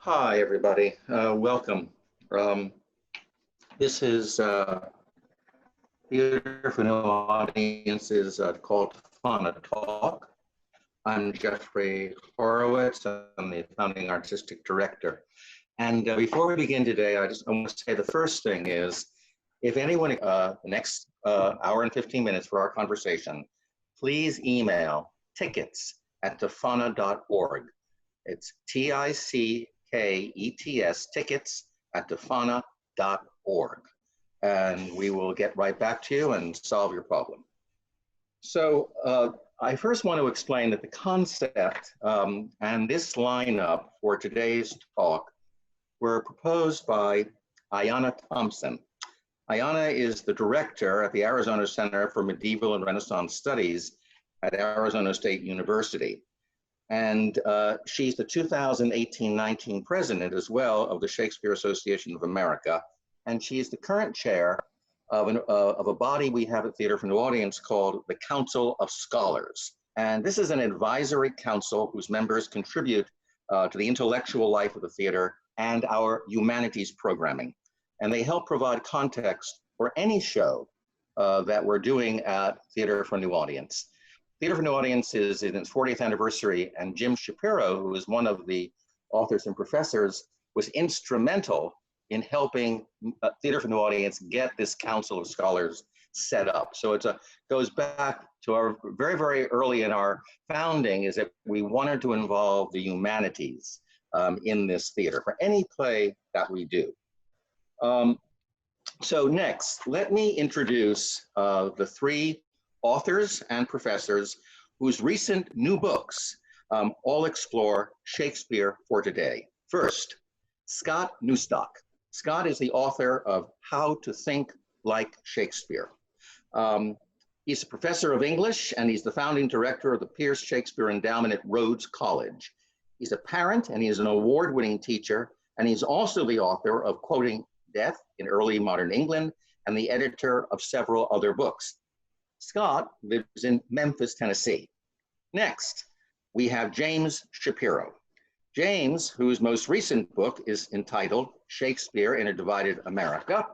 Hi, everybody. Welcome. This is Theater for New Audiences called TFANA Talk. I'm Jeffrey Horowitz. I'm the founding artistic director. And before we begin today, I want to say the first thing is, if anyone, the next hour and 15 minutes for our conversation, please email tickets@tfana.org. It's TICKETS, tickets@tfana.org. And we will get right back to you and solve your problem. So I first want to explain that the concept and this lineup for today's talk were proposed by Ayanna Thompson. Ayanna is the director at the Arizona Center for Medieval and Renaissance Studies at Arizona State University. And she's the 2018-19 president as well of the Shakespeare Association of America. And she's the current chair of a body we have at Theater for New Audience called the Council of Scholars. And this is an advisory council whose members contribute to the intellectual life of the theater and our humanities programming. And they help provide context for any show that we're doing at Theater for New Audience. Theater for New Audience is in its 40th anniversary, and Jim Shapiro, who is one of the authors and professors, was instrumental in helping Theater for New Audience get this Council of Scholars set up. So it goes back to our very, very early in our founding, is that we wanted to involve the humanities in this theater for any play that we do. So next, let me introduce the three authors and professors whose recent new books all explore Shakespeare for today. First, Scott Newstok. Scott is the author of How to Think Like Shakespeare. He's a professor of English, and he's the founding director of the Pierce Shakespeare Endowment at Rhodes College. He's a parent, and he's an award-winning teacher, and he's also the author of Quoting Death in Early Modern England and the editor of several other books. Scott lives in Memphis, Tennessee. Next, we have James Shapiro. James, whose most recent book is entitled Shakespeare in a Divided America,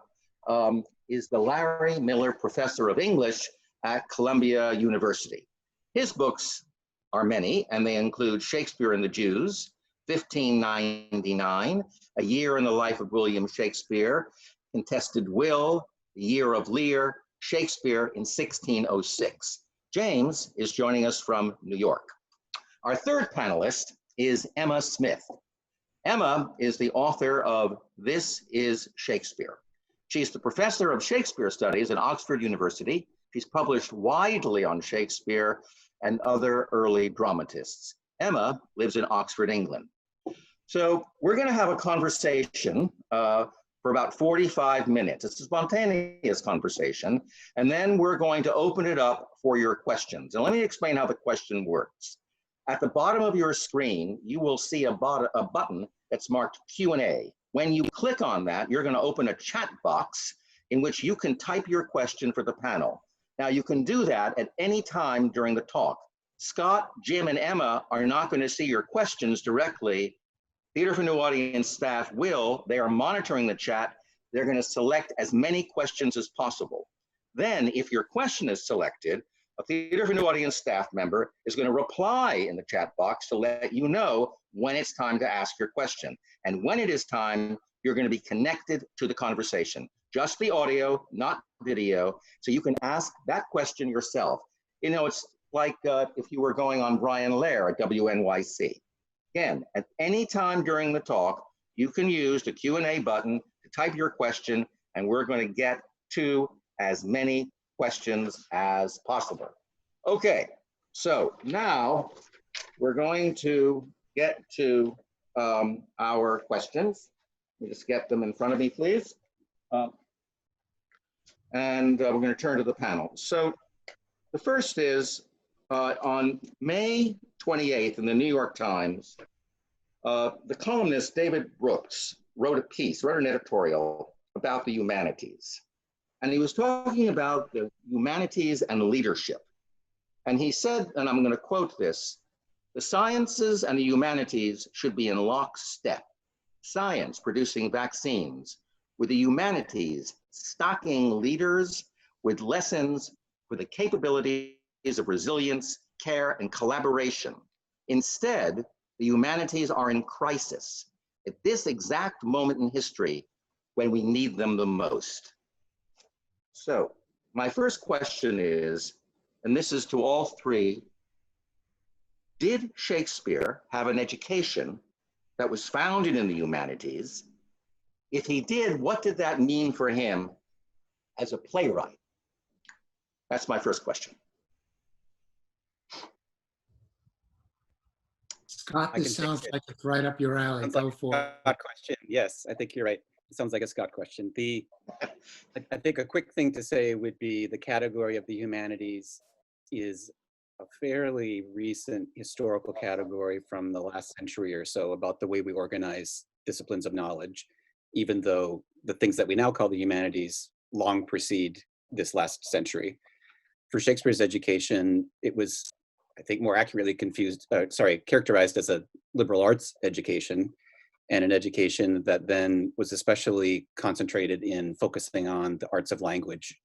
is the Larry Miller Professor of English at Columbia University. His books are many, and they include Shakespeare and the Jews, 1599, A Year in the Life of William Shakespeare, Contested Will, The Year of Lear, Shakespeare in 1606. James is joining us from New York. Our third panelist is Emma Smith. Emma is the author of This is Shakespeare. She's the professor of Shakespeare studies at Oxford University. She's published widely on Shakespeare and other early dramatists. Emma lives in Oxford, England. So we're going to have a conversation for about 45 minutes. It's a spontaneous conversation, and then we're going to open it up for your questions. And let me explain how the question works. At the bottom of your screen, you will see a button that's marked Q&A. When you click on that, you're going to open a chat box in which you can type your question for the panel. Now, you can do that at any time during the talk. Scott, Jim, and Emma are not going to see your questions directly. Theater for New Audience staff will. They are monitoring the chat. They're going to select as many questions as possible. Then, if your question is selected, a Theater for New Audience staff member is going to reply in the chat box to let you know when it's time to ask your question. And when it is time, you're going to be connected to the conversation. Just the audio, not video, so you can ask that question yourself. You know, it's like if you were going on Brian Lair at WNYC. Again, at any time during the talk, you can use the Q&A button to type your question, and we're going to get to as many questions as possible. Okay, so now we're going to get to our questions. Let me just get them in front of me, please. And we're going to turn to the panel. So the first is, on May 28th in the New York Times, the columnist David Brooks wrote an editorial about the humanities. And he was talking about the humanities and leadership. And he said, and I'm going to quote this, "The sciences and the humanities should be in lockstep. science producing vaccines, with the humanities stocking leaders with lessons for the capabilities of resilience, care, and collaboration. Instead, the humanities are in crisis at this exact moment in history when we need them the most. So, my first question is, and this is to all three, did Shakespeare have an education that was founded in the humanities? If he did, what did that mean for him as a playwright? That's my first question. Scott, this sounds like it's right up your alley. Go for it. Scott question. Yes, I think you're right. It sounds like a Scott question. I think a quick thing to say would be the category of the humanities is a fairly recent historical category from the last century or so about the way we organize disciplines of knowledge, even though the things that we now call the humanities long precede this last century. For Shakespeare's education, it was, I think, more accurately characterized as a liberal arts education, and an education that then was especially concentrated in focusing on the arts of language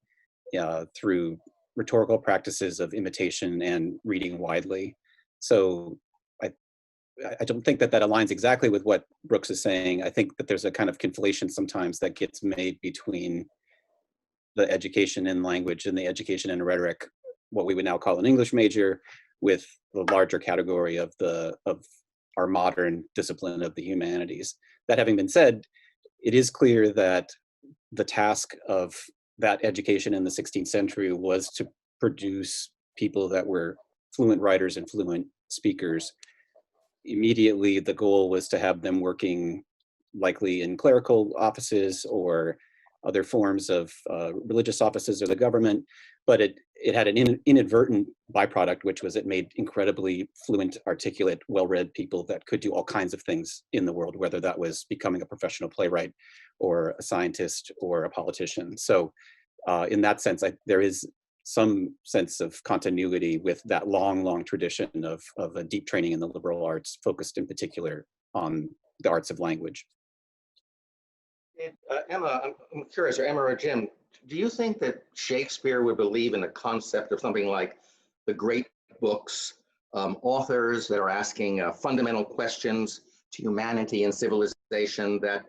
through rhetorical practices of imitation and reading widely. So I don't think that aligns exactly with what Brooks is saying. I think that there's a kind of conflation sometimes that gets made between the education in language and the education in rhetoric, what we would now call an English major, with the larger category of our modern discipline of the humanities. That having been said, it is clear that the task of that education in the 16th century was to produce people that were fluent writers and fluent speakers. Immediately, the goal was to have them working likely in clerical offices or other forms of religious offices or the government, but it had an inadvertent byproduct, which was it made incredibly fluent, articulate, well-read people that could do all kinds of things in the world, whether that was becoming a professional playwright or a scientist or a politician. So in that sense, there is some sense of continuity with that long tradition of a deep training in the liberal arts, focused in particular on the arts of language. Emma, I'm curious, or Emma or Jim, do you think that Shakespeare would believe in the concept of something like the great books, authors that are asking fundamental questions to humanity and civilization that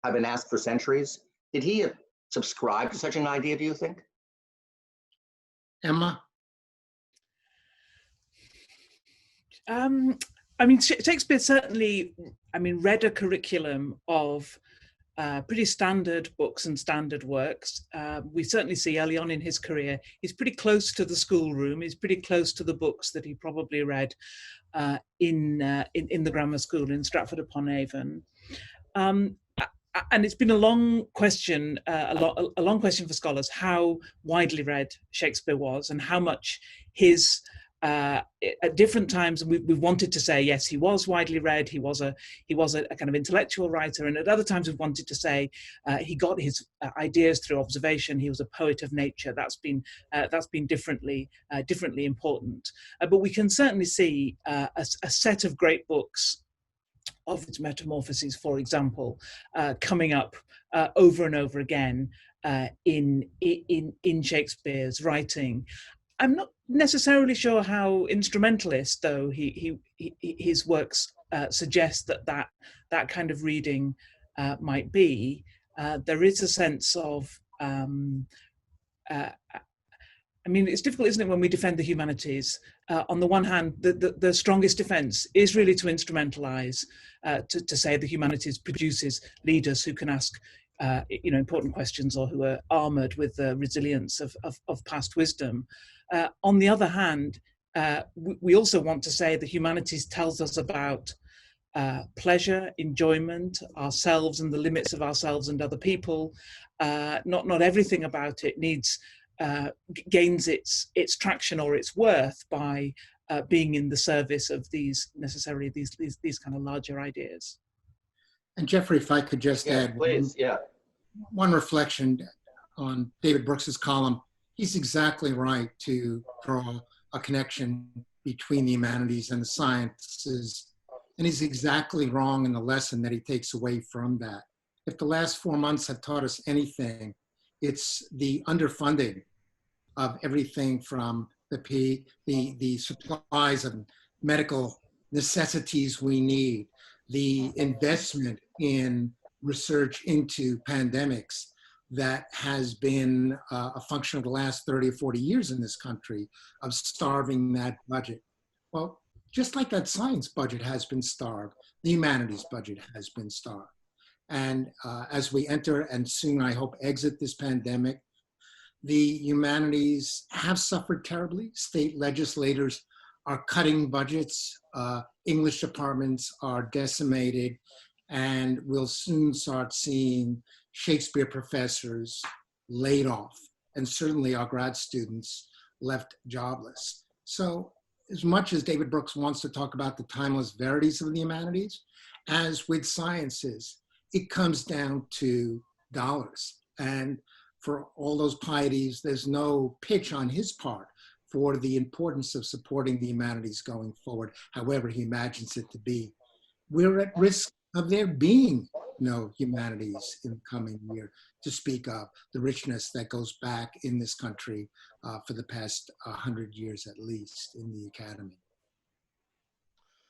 have been asked for centuries? Did he subscribe to such an idea, do you think? Emma? I mean, Shakespeare certainly, read a curriculum of pretty standard books and standard works. We certainly see early on in his career, he's pretty close to the schoolroom. He's pretty close to the books that he probably read in the grammar school in Stratford-upon-Avon. And it's been a long question, a long question for scholars, how widely read Shakespeare was and how much his at different times we've wanted to say yes, he was widely read, he was a kind of intellectual writer, and at other times we've wanted to say he got his ideas through observation, he was a poet of nature. That's been differently important, but we can certainly see a set of great books of its metamorphoses, for example, coming up over and over again in Shakespeare's writing. I'm not necessarily sure how instrumentalist, though, his works suggest that kind of reading might be. There is a sense of, it's difficult, isn't it, when we defend the humanities? On the one hand, the strongest defense is really to instrumentalize, to say the humanities produces leaders who can ask important questions, or who are armored with the resilience of past wisdom. On the other hand, we also want to say the humanities tells us about pleasure, enjoyment, ourselves and the limits of ourselves and other people. Not everything about it gains its traction or its worth by being in the service of these kind of larger ideas. And Jeffrey, if I could just add one reflection on David Brooks's column. He's exactly right to draw a connection between the humanities and the sciences And he's exactly wrong in the lesson that he takes away from that. If the last 4 months have taught us anything, it's the underfunding of everything from the supplies of medical necessities we need, the investment in research into pandemics that has been a function of the last 30 or 40 years in this country of starving that budget. Well, just like that science budget has been starved, the humanities budget has been starved. And as we enter and soon, I hope, exit this pandemic, the humanities have suffered terribly. State legislators are cutting budgets. English departments are decimated. And we'll soon start seeing Shakespeare professors laid off, and certainly our grad students left jobless. So as much as David Brooks wants to talk about the timeless verities of the humanities, as with sciences, it comes down to dollars. And for all those pieties, there's no pitch on his part for the importance of supporting the humanities going forward, however he imagines it to be. We're at risk of there being no humanities in the coming year to speak of, the richness that goes back in this country for the past 100 years at least in the academy.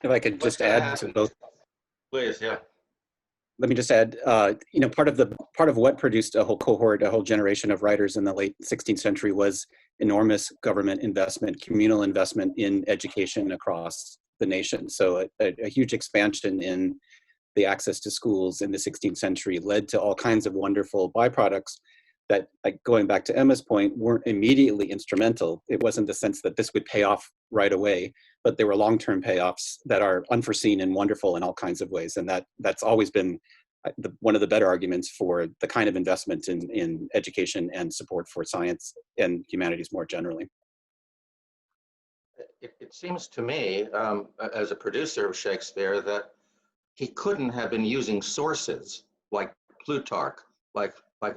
If I could just add to both. Please, yeah. Let me just add, part of what produced a whole cohort, a whole generation of writers in the late 16th century was enormous government investment, communal investment in education across the nation. So a huge expansion in the access to schools in the 16th century led to all kinds of wonderful byproducts that, like going back to Emma's point, weren't immediately instrumental. It wasn't the sense that this would pay off right away, but there were long-term payoffs that are unforeseen and wonderful in all kinds of ways. And that's always been one of the better arguments for the kind of investment in education and support for science and humanities more generally. It seems to me, as a producer of Shakespeare, that he couldn't have been using sources like Plutarch, like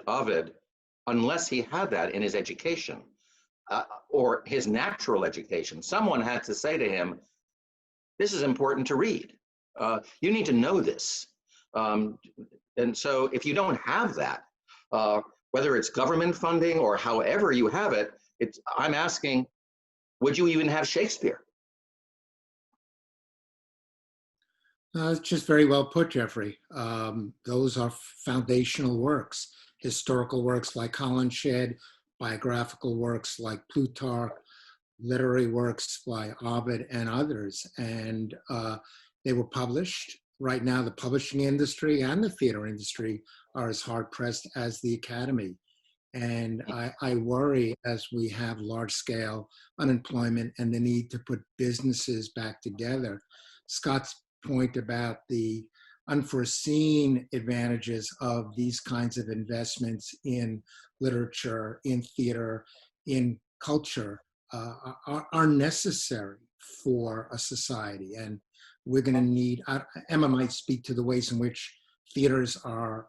Ovid, unless he had that in his education or his natural education. Someone had to say to him, this is important to read. You need to know this. And so if you don't have that, whether it's government funding or however you have it, I'm asking, would you even have Shakespeare? It's just very well put, Jeffrey. Those are foundational works, historical works like Holinshed, biographical works like Plutarch, literary works by Ovid and others. And they were published. Right now, the publishing industry and the theater industry are as hard pressed as the academy. And I worry as we have large scale unemployment and the need to put businesses back together. Scott's point about the unforeseen advantages of these kinds of investments in literature, in theater, in culture are necessary for a society. And we're going to need, Emma might speak to the ways in which theaters are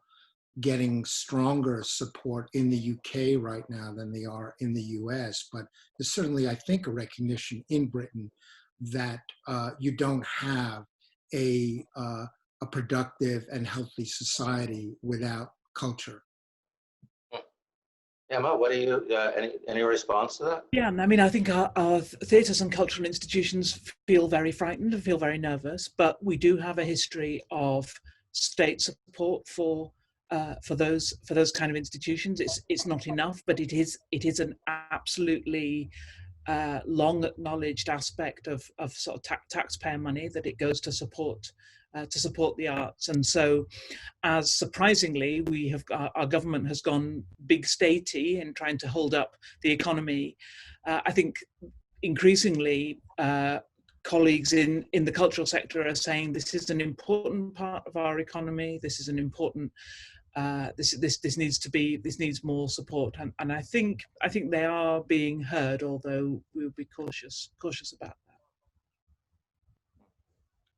getting stronger support in the UK right now than they are in the US, but there's certainly, I think, a recognition in Britain that you don't have a productive and healthy society without culture. Emma, what do you, any response to that? Yeah, I mean, I think our theatres and cultural institutions feel very frightened and feel very nervous, but we do have a history of state support for those kind of institutions. It's not enough, but it is an absolutely long acknowledged aspect of sort of taxpayer money that it goes to support the arts. And so, as surprisingly, our government has gone big statey in trying to hold up the economy. I think increasingly colleagues in the cultural sector are saying this is an important part of our economy. This is an important this needs more support, and I think they are being heard, although we'll be cautious about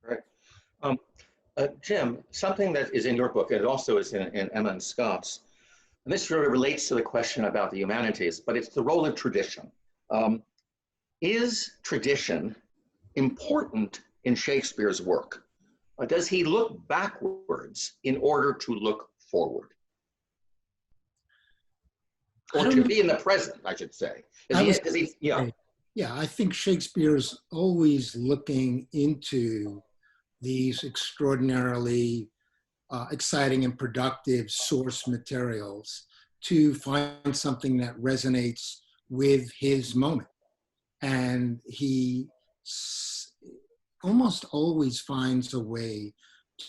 that. Right, Jim, something that is in your book, and it also is in Emma and Scott's, and this sort of relates to the question about the humanities, but it's the role of tradition. Is tradition important in Shakespeare's work? does he look backwards in order to look forward? Or to be in the present, I should say. Yeah, I think Shakespeare's always looking into these extraordinarily exciting and productive source materials to find something that resonates with his moment. And he almost always finds a way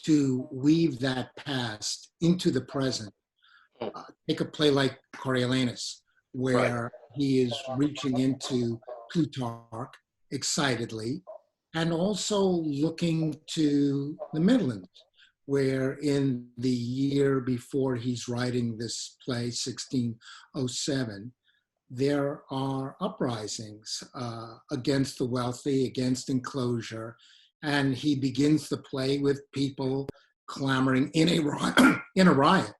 to weave that past into the present. Take a play like Coriolanus, where he is reaching into Plutarch excitedly, and also looking to the Midlands, where in the year before he's writing this play, 1607, there are uprisings against the wealthy, against enclosure, and he begins the play with people clamoring in a riot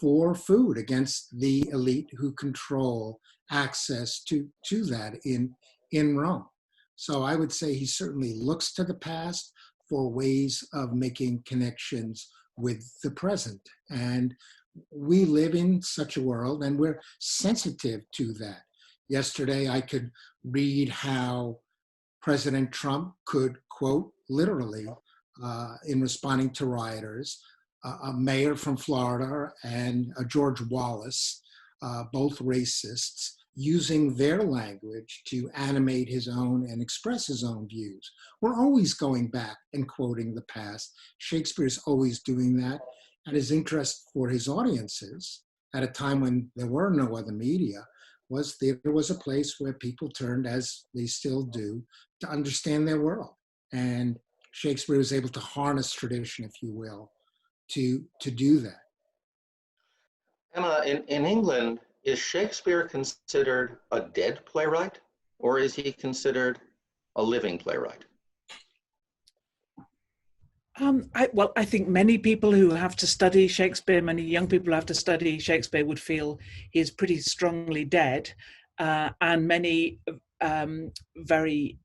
for food against the elite who control access to that in Rome. So I would say he certainly looks to the past for ways of making connections with the present. And we live in such a world and we're sensitive to that. Yesterday, I could read how President Trump could quote literally in responding to rioters, a mayor from Florida and George Wallace, both racists, using their language to animate his own and express his own views. We're always going back and quoting the past. Shakespeare's always doing that. And his interest for his audiences at a time when there were no other media was theater was a place where people turned, as they still do, to understand their world. And Shakespeare was able to harness tradition, if you will, to do that. Emma, in England, is Shakespeare considered a dead playwright, or is he considered a living playwright? I think many people who have to study Shakespeare, many young people who have to study Shakespeare would feel he's pretty strongly dead, and many very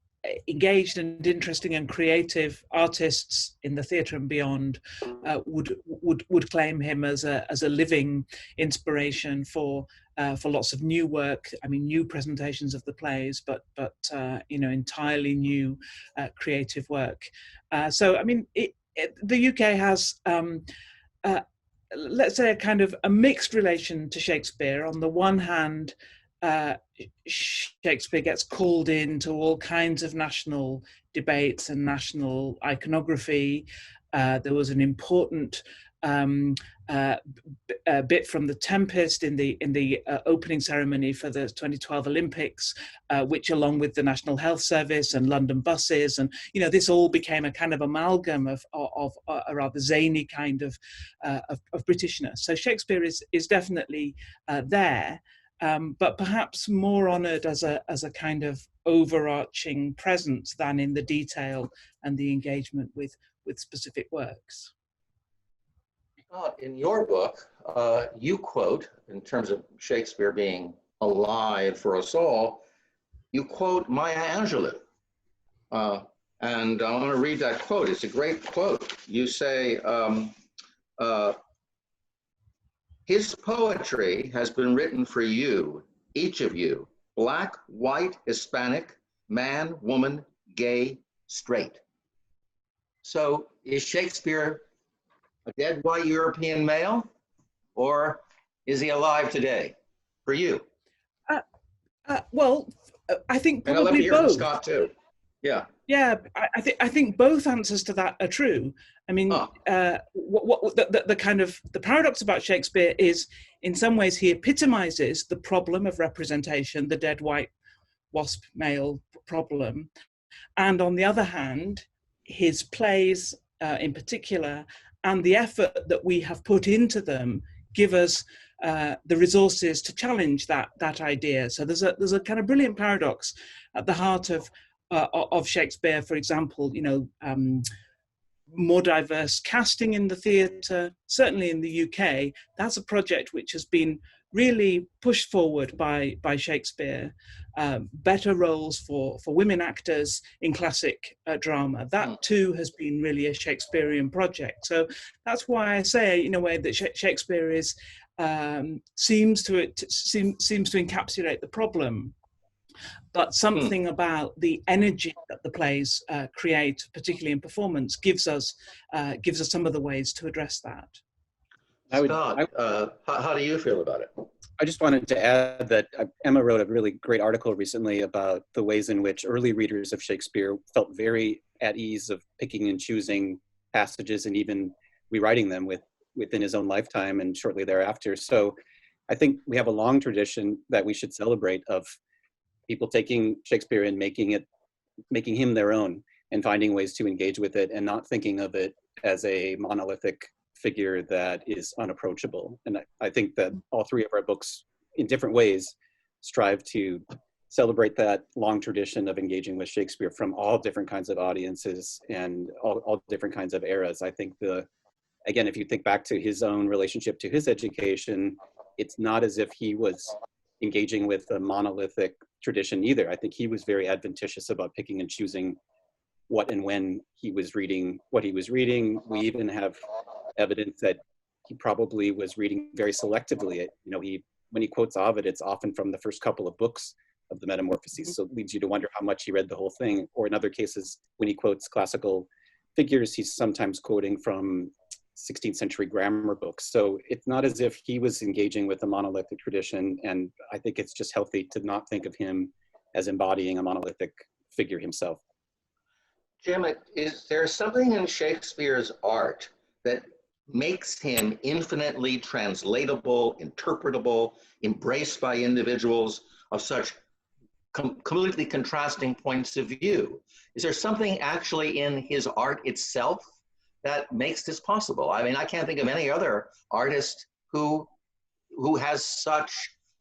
engaged and interesting and creative artists in the theatre and beyond would claim him as a living inspiration for lots of new work. I mean, new presentations of the plays, but entirely new creative work. So I mean, the UK has let's say a kind of a mixed relation to Shakespeare. On the one hand, Shakespeare gets called into all kinds of national debates and national iconography. There was an important bit from The Tempest in the opening ceremony for the 2012 Olympics, which, along with the National Health Service and London buses, and this all became a kind of amalgam of a rather zany kind of Britishness. So Shakespeare is definitely there. But perhaps more honoured as a kind of overarching presence than in the detail and the engagement with specific works. In your book, you quote, in terms of Shakespeare being alive for us all, you quote Maya Angelou. And I want to read that quote. It's a great quote. You say, his poetry has been written for you, each of you, Black, white, Hispanic, man, woman, gay, straight. So is Shakespeare a dead white European male, or is he alive today for you? Well, I think probably both. And I'd love to hear from Scott too. Yeah. Yeah, I think both answers to that are true. I mean, the kind of the paradox about Shakespeare is, in some ways, he epitomizes the problem of representation, the dead white wasp male problem, and on the other hand, his plays, in particular, and the effort that we have put into them give us the resources to challenge that idea. So there's a kind of brilliant paradox at the heart of Shakespeare. For example, more diverse casting in the theatre, certainly in the UK. That's a project which has been really pushed forward by Shakespeare, better roles for women actors in classic drama. That too has been really a Shakespearean project. So that's why I say, in a way, that Shakespeare is seems to encapsulate the problem. But something about the energy that the plays create, particularly in performance, gives us some of the ways to address that. Scott, how do you feel about it? I just wanted to add that Emma wrote a really great article recently about the ways in which early readers of Shakespeare felt very at ease of picking and choosing passages and even rewriting them within his own lifetime and shortly thereafter. So I think we have a long tradition that we should celebrate of people taking Shakespeare and making him their own and finding ways to engage with it and not thinking of it as a monolithic figure that is unapproachable. And I think that all three of our books in different ways strive to celebrate that long tradition of engaging with Shakespeare from all different kinds of audiences and all different kinds of eras. I think again, if you think back to his own relationship to his education, it's not as if he was engaging with a monolithic tradition either. I think he was very adventitious about picking and choosing what and when he was reading what he was reading. We even have evidence that he probably was reading very selectively. When he quotes Ovid, it's often from the first couple of books of the Metamorphoses, so it leads you to wonder how much he read the whole thing. Or in other cases, when he quotes classical figures, he's sometimes quoting from 16th century grammar books. So it's not as if he was engaging with a monolithic tradition, and I think it's just healthy to not think of him as embodying a monolithic figure himself. Jim, is there something in Shakespeare's art that makes him infinitely translatable, interpretable, embraced by individuals of such completely contrasting points of view? Is there something actually in his art itself that makes this possible? I mean, I can't think of any other artist who has such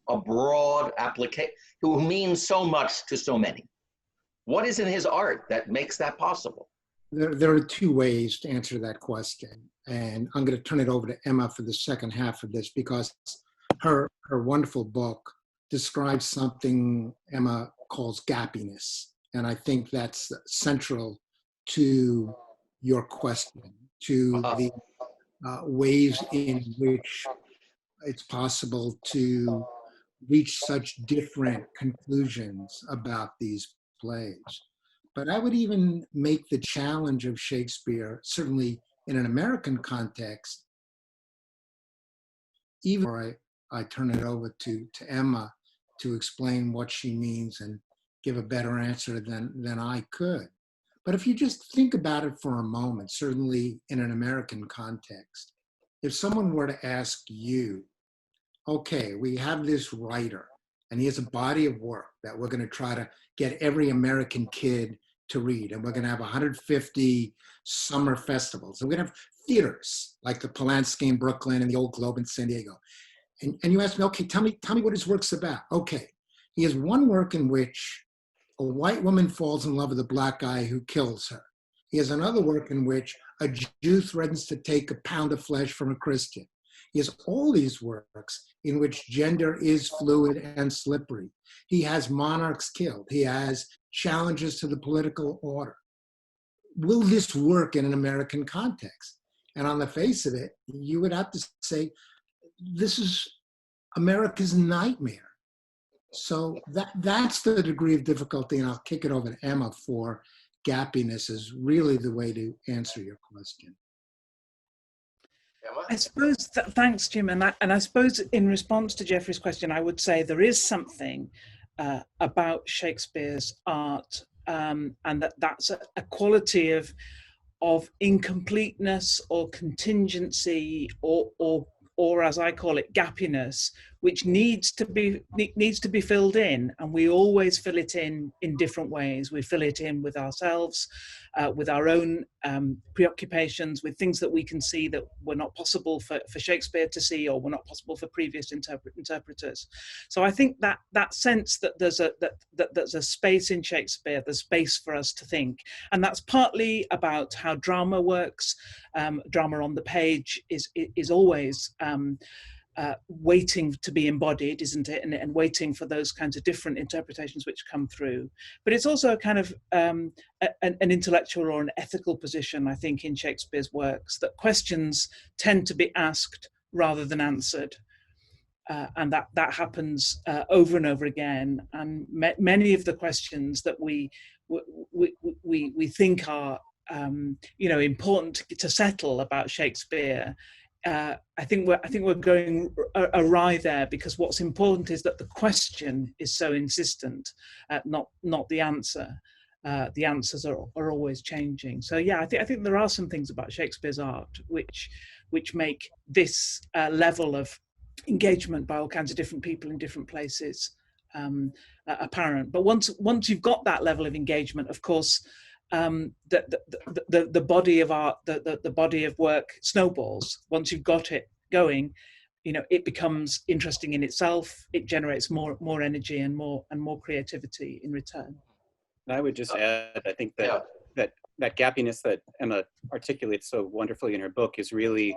a broad application, who means so much to so many. What is in his art that makes that possible? There are two ways to answer that question. And I'm going to turn it over to Emma for the second half of this, because her wonderful book describes something Emma calls gappiness. And I think that's central to your question, to the ways in which it's possible to reach such different conclusions about these plays. But I would even make the challenge of Shakespeare, certainly in an American context, even before I turn it over to Emma to explain what she means and give a better answer than I could. But if you just think about it for a moment, certainly in an American context, if someone were to ask you, okay, we have this writer and he has a body of work that we're going to try to get every American kid to read, and we're going to have 150 summer festivals, and we're going to have theaters like the Polanski in Brooklyn and the Old Globe in San Diego. And you ask me, okay, tell me what his work's about. Okay, he has one work in which a white woman falls in love with a black guy who kills her. He has another work in which a Jew threatens to take a pound of flesh from a Christian. He has all these works in which gender is fluid and slippery. He has monarchs killed. He has challenges to the political order. Will this work in an American context? And on the face of it, you would have to say, this is America's nightmare. So that's the degree of difficulty, and I'll kick it over to Emma for gappiness is really the way to answer your question. I suppose, thanks, Jim. And I suppose in response to Jeffrey's question, I would say there is something about Shakespeare's art, and that's a quality of incompleteness or contingency or as I call it, gappiness, which needs to be filled in, and we always fill it in different ways. We fill it in with ourselves, with our own preoccupations, with things that we can see that were not possible for Shakespeare to see, or were not possible for previous interpreters. So I think that sense that there's a space in Shakespeare, there's space for us to think, and that's partly about how drama works. Drama on the page is always waiting to be embodied, isn't it? And waiting for those kinds of different interpretations which come through. But it's also a kind of an intellectual or an ethical position, I think, in Shakespeare's works, that questions tend to be asked rather than answered. And that happens over and over again. And many of the questions that we think are important to settle about Shakespeare, I think we're going awry there, because what's important is that the question is so insistent, not the answer. The answers are always changing. So yeah, I think there are some things about Shakespeare's art which make this level of engagement by all kinds of different people in different places apparent. But once you've got that level of engagement, of course, the body of art, the body of work snowballs. Once you've got it going, it becomes interesting in itself. It generates more energy and more creativity in return. And I would just add, I think that that gappiness that Emma articulates so wonderfully in her book is really,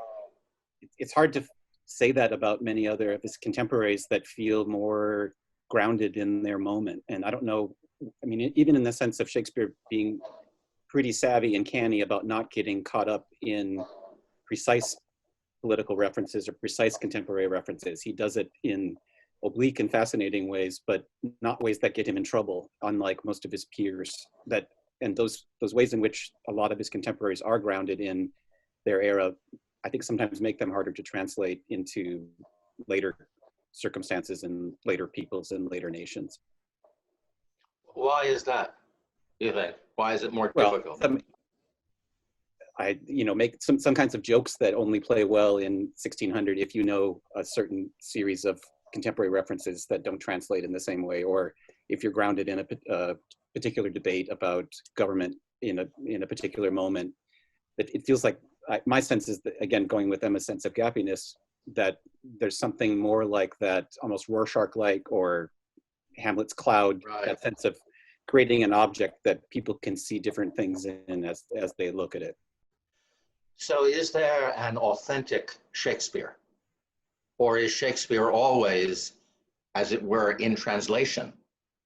it's hard to say that about many other of his contemporaries that feel more grounded in their moment. And I don't know, I mean, even in the sense of Shakespeare being pretty savvy and canny about not getting caught up in precise political references or precise contemporary references. He does it in oblique and fascinating ways, but not ways that get him in trouble, unlike most of his peers. And those ways in which a lot of his contemporaries are grounded in their era, I think sometimes make them harder to translate into later circumstances and later peoples and later nations. Why is that, do you think? Why is it more difficult? I make some kinds of jokes that only play well in 1600 if you know a certain series of contemporary references that don't translate in the same way, or if you're grounded in a particular debate about government in a particular moment. It feels like, my sense is that, again, going with Emma's sense of gappiness, that there's something more like that, almost Rorschach-like or Hamlet's cloud, right. That sense of creating an object that people can see different things in as they look at it. So is there an authentic Shakespeare? Or is Shakespeare always, as it were, in translation?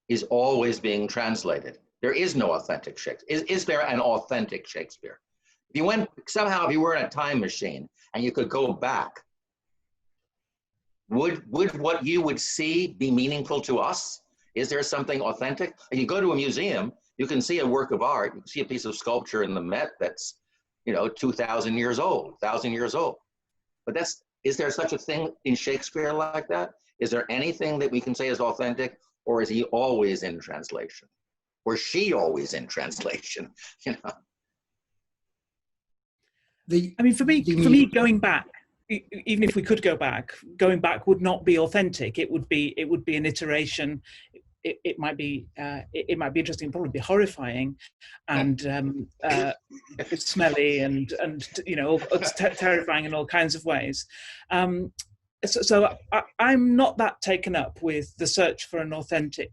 Is always being translated? There is no authentic Shakespeare. Is there an authentic Shakespeare? If you were in a time machine and you could go back, would what you would see be meaningful to us? Is there something authentic? You go to a museum, you can see a work of art, you can see a piece of sculpture in the Met that's, 2,000 years old, 1,000 years old. But is there such a thing in Shakespeare like that? Is there anything that we can say is authentic, or is he always in translation? Or she always in translation? For me, going back, even if we could go back, going back would not be authentic. It would be an iteration. It might be interesting, probably be horrifying, and smelly, and terrifying in all kinds of ways. So I'm not that taken up with the search for an authentic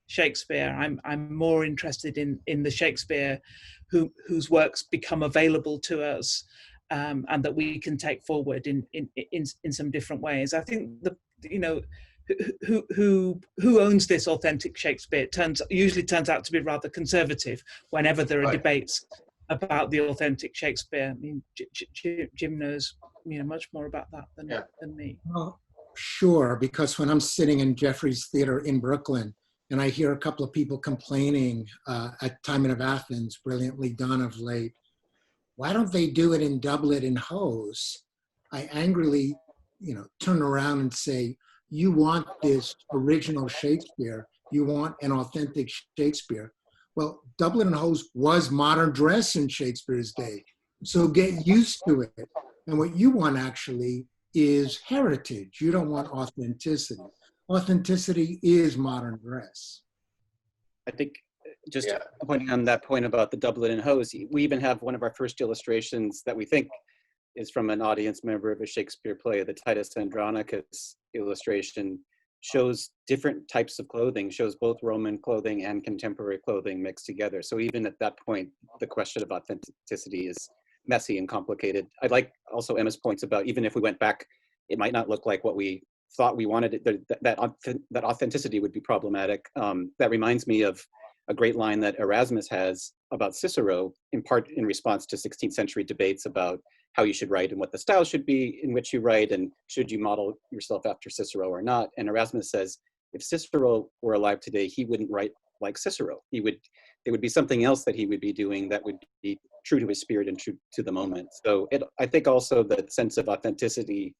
Shakespeare. I'm more interested in the Shakespeare whose works become available to us, and that we can take forward in some different ways. I think who owns this authentic Shakespeare usually turns out to be rather conservative whenever there are debates about the authentic Shakespeare. I mean, Jim knows much more about that than me. Well, sure, because when I'm sitting in Jeffrey's Theater in Brooklyn and I hear a couple of people complaining at Timon of Athens, brilliantly done of late, why don't they do it in doublet and hose? I angrily, turn around and say, you want this original Shakespeare, you want an authentic Shakespeare. Well, doublet and hose was modern dress in Shakespeare's day, so get used to it. And what you want actually is heritage. You don't want authenticity. Authenticity is modern dress. I think just pointing on that point about the doublet and hose, we even have one of our first illustrations that we think is from an audience member of a Shakespeare play. The Titus Andronicus illustration shows different types of clothing, shows both Roman clothing and contemporary clothing mixed together. So even at that point, the question of authenticity is messy and complicated. I like also Emma's points about, even if we went back it might not look like what we thought we wanted it, that authenticity would be problematic. That reminds me of a great line that Erasmus has about Cicero, in part in response to 16th century debates about how you should write and what the style should be in which you write, and should you model yourself after Cicero or not. And Erasmus says, if Cicero were alive today, he wouldn't write like Cicero. There would be something else that he would be doing that would be true to his spirit and true to the moment. So I think also that sense of authenticity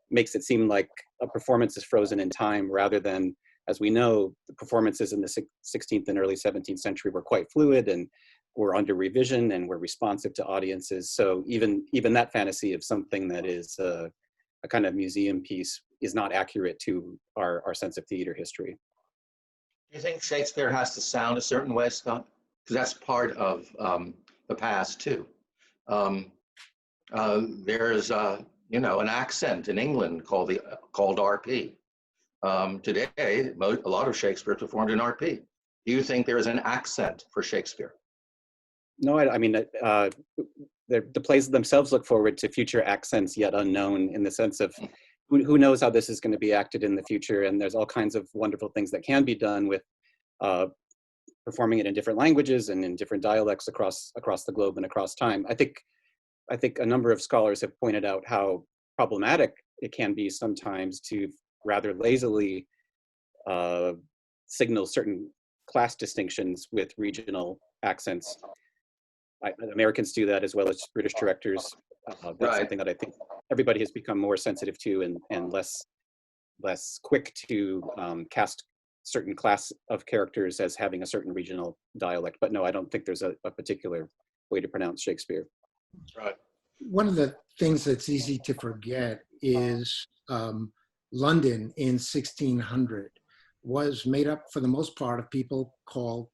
makes it seem like a performance is frozen in time, rather than, as we know, the performances in the 16th and early 17th century were quite fluid and were under revision and were responsive to audiences. So even that fantasy of something that is a kind of museum piece is not accurate to our sense of theater history. Do you think Shakespeare has to sound a certain way, Scott? Because that's part of the past too. There's an accent in England called RP. Today, a lot of Shakespeare performed in RP. Do you think there is an accent for Shakespeare? No, I mean, the plays themselves look forward to future accents yet unknown, in the sense of who knows how this is going to be acted in the future. And there's all kinds of wonderful things that can be done with performing it in different languages and in different dialects across the globe and across time. I think a number of scholars have pointed out how problematic it can be sometimes to rather lazily signal certain class distinctions with regional accents. Americans do that as well as British directors. That's something that I think everybody has become more sensitive to and less quick to cast certain class of characters as having a certain regional dialect. But no, I don't think there's a particular way to pronounce Shakespeare. Right. One of the things that's easy to forget is London in 1600 was made up for the most part of people called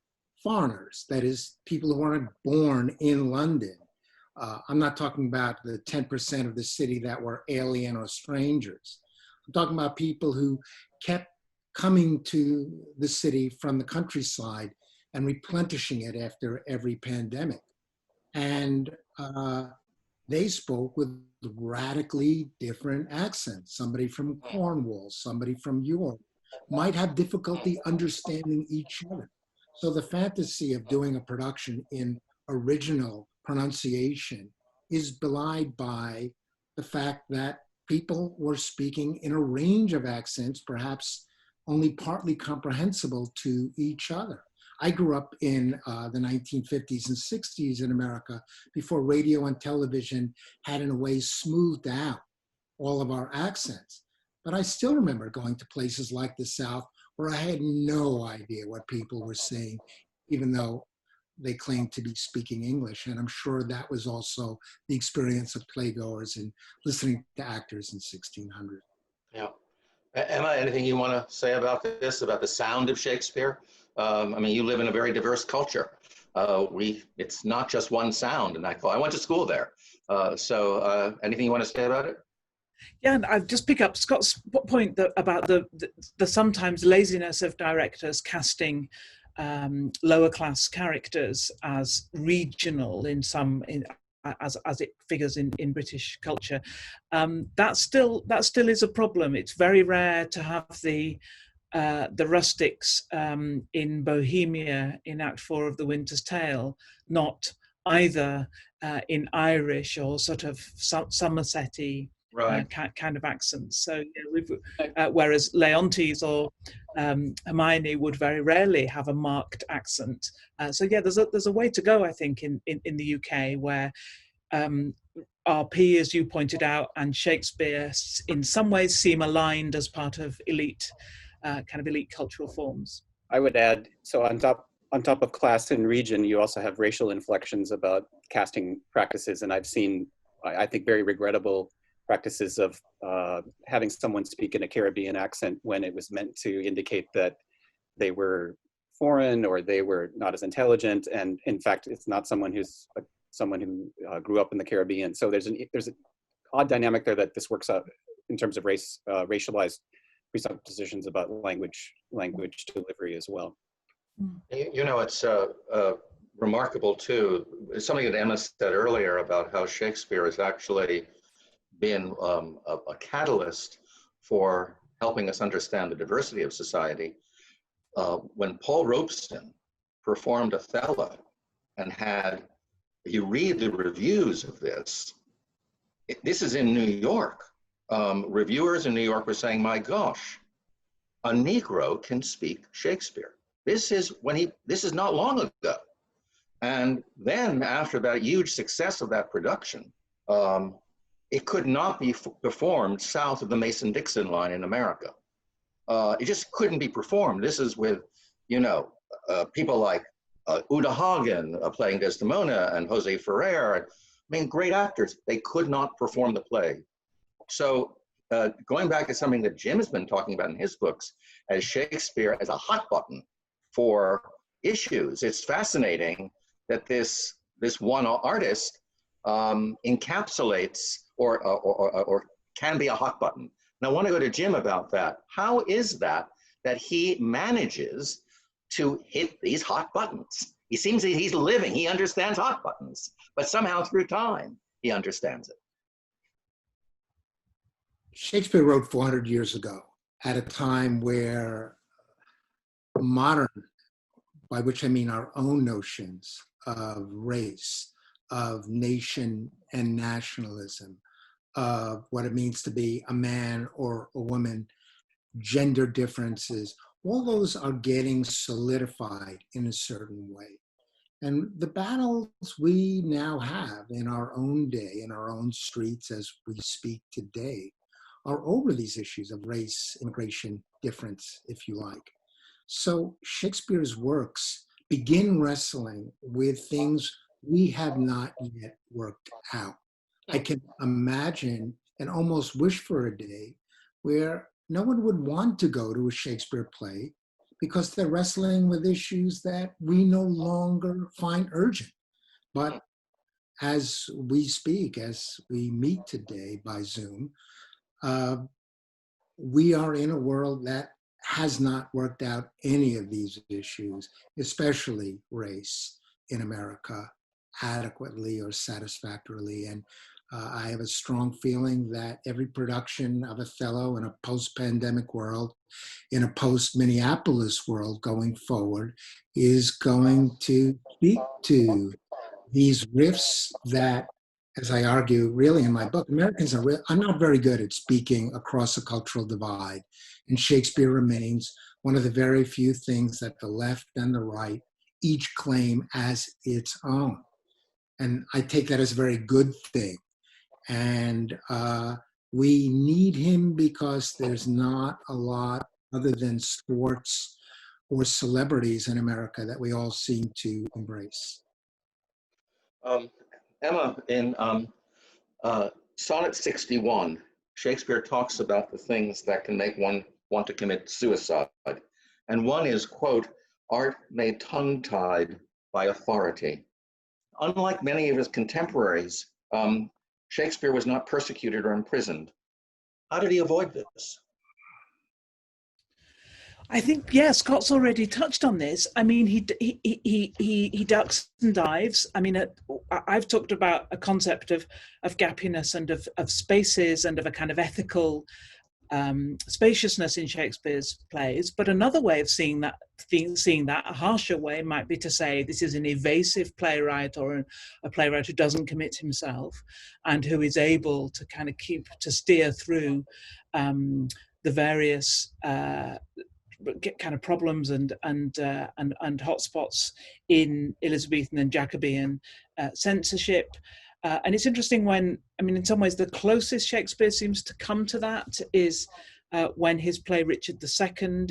foreigners, that is, people who weren't born in London. I'm not talking about the 10% of the city that were alien or strangers. I'm talking about people who kept coming to the city from the countryside and replenishing it after every pandemic. And they spoke with radically different accents. Somebody from Cornwall, somebody from York might have difficulty understanding each other. So the fantasy of doing a production in original pronunciation is belied by the fact that people were speaking in a range of accents, perhaps only partly comprehensible to each other. I grew up in the 1950s and 60s in America, before radio and television had in a way smoothed out all of our accents. But I still remember going to places like the South where I had no idea what people were saying, even though they claimed to be speaking English. And I'm sure that was also the experience of playgoers and listening to actors in 1600. Yeah. Emma, anything you want to say about this, about the sound of Shakespeare? I mean, you live in a very diverse culture. It's not just one sound, and I went to school there. So anything you want to say about it? Yeah, and I'd just pick up Scott's point about the sometimes laziness of directors casting lower class characters as regional as it figures in British culture. That still is a problem. It's very rare to have the rustics in Bohemia in Act 4 of The Winter's Tale not either in Irish or sort of Somerset-y kind of accents. So whereas Leontes or Hermione would very rarely have a marked accent. So yeah, there's a way to go, I think, in the UK, where RP, as you pointed out, and Shakespeare in some ways seem aligned as part of elite cultural forms. I would add, so on top of class and region, you also have racial inflections about casting practices, and I've seen, I think, very regrettable practices of having someone speak in a Caribbean accent when it was meant to indicate that they were foreign or they were not as intelligent, and in fact, it's not someone who grew up in the Caribbean. So there's an odd dynamic there that this works out in terms of racialized presuppositions about language delivery as well. You know, it's remarkable too, something that Emma said earlier about how Shakespeare is actually been a catalyst for helping us understand the diversity of society. When Paul Robeson performed Othello and you read the reviews of this, this is in New York. Reviewers in New York were saying, my gosh, a Negro can speak Shakespeare. This is not long ago. And then after that huge success of that production, it could not be performed south of the Mason-Dixon line in America. It just couldn't be performed. This is with, people like Uta Hagen playing Desdemona and Jose Ferrer. I mean, great actors. They could not perform the play. So going back to something that Jim has been talking about in his books, as Shakespeare as a hot button for issues, it's fascinating that this one artist encapsulates or can be a hot button. And I want to go to Jim about that. How is that he manages to hit these hot buttons? He seems that he's living, he understands hot buttons, but somehow through time, he understands it. Shakespeare wrote 400 years ago at a time where modern, by which I mean our own notions of race, of nation and nationalism, of what it means to be a man or a woman, gender differences, all those are getting solidified in a certain way. And the battles we now have in our own day, in our own streets as we speak today, are over these issues of race, immigration, difference, if you like. So Shakespeare's works begin wrestling with things we have not yet worked out. I can imagine and almost wish for a day where no one would want to go to a Shakespeare play because they're wrestling with issues that we no longer find urgent. But as we speak, as we meet today by Zoom, we are in a world that has not worked out any of these issues, especially race in America, adequately or satisfactorily. And I have a strong feeling that every production of Othello in a post-pandemic world, in a post-Minneapolis world going forward, is going to speak to these rifts that, as I argue really in my book, Americans are I'm not very good at speaking across a cultural divide. And Shakespeare remains one of the very few things that the left and the right each claim as its own. And I take that as a very good thing. And we need him because there's not a lot other than sports or celebrities in America that we all seem to embrace. Emma, in Sonnet 61, Shakespeare talks about the things that can make one want to commit suicide. And one is, quote, art made tongue-tied by authority. Unlike many of his contemporaries, Shakespeare was not persecuted or imprisoned. How did he avoid this? I think, yeah, Scott's already touched on this. I mean, he ducks and dives. I mean, I've talked about a concept of gappiness and of spaces and of a kind of ethical spaciousness in Shakespeare's plays. But another way of seeing that, a harsher way, might be to say this is an evasive playwright, or a playwright who doesn't commit himself and who is able to kind of steer through the various kind of problems and hotspots in Elizabethan and Jacobean censorship. And it's interesting when, I mean, in some ways, the closest Shakespeare seems to come to that is when his play Richard II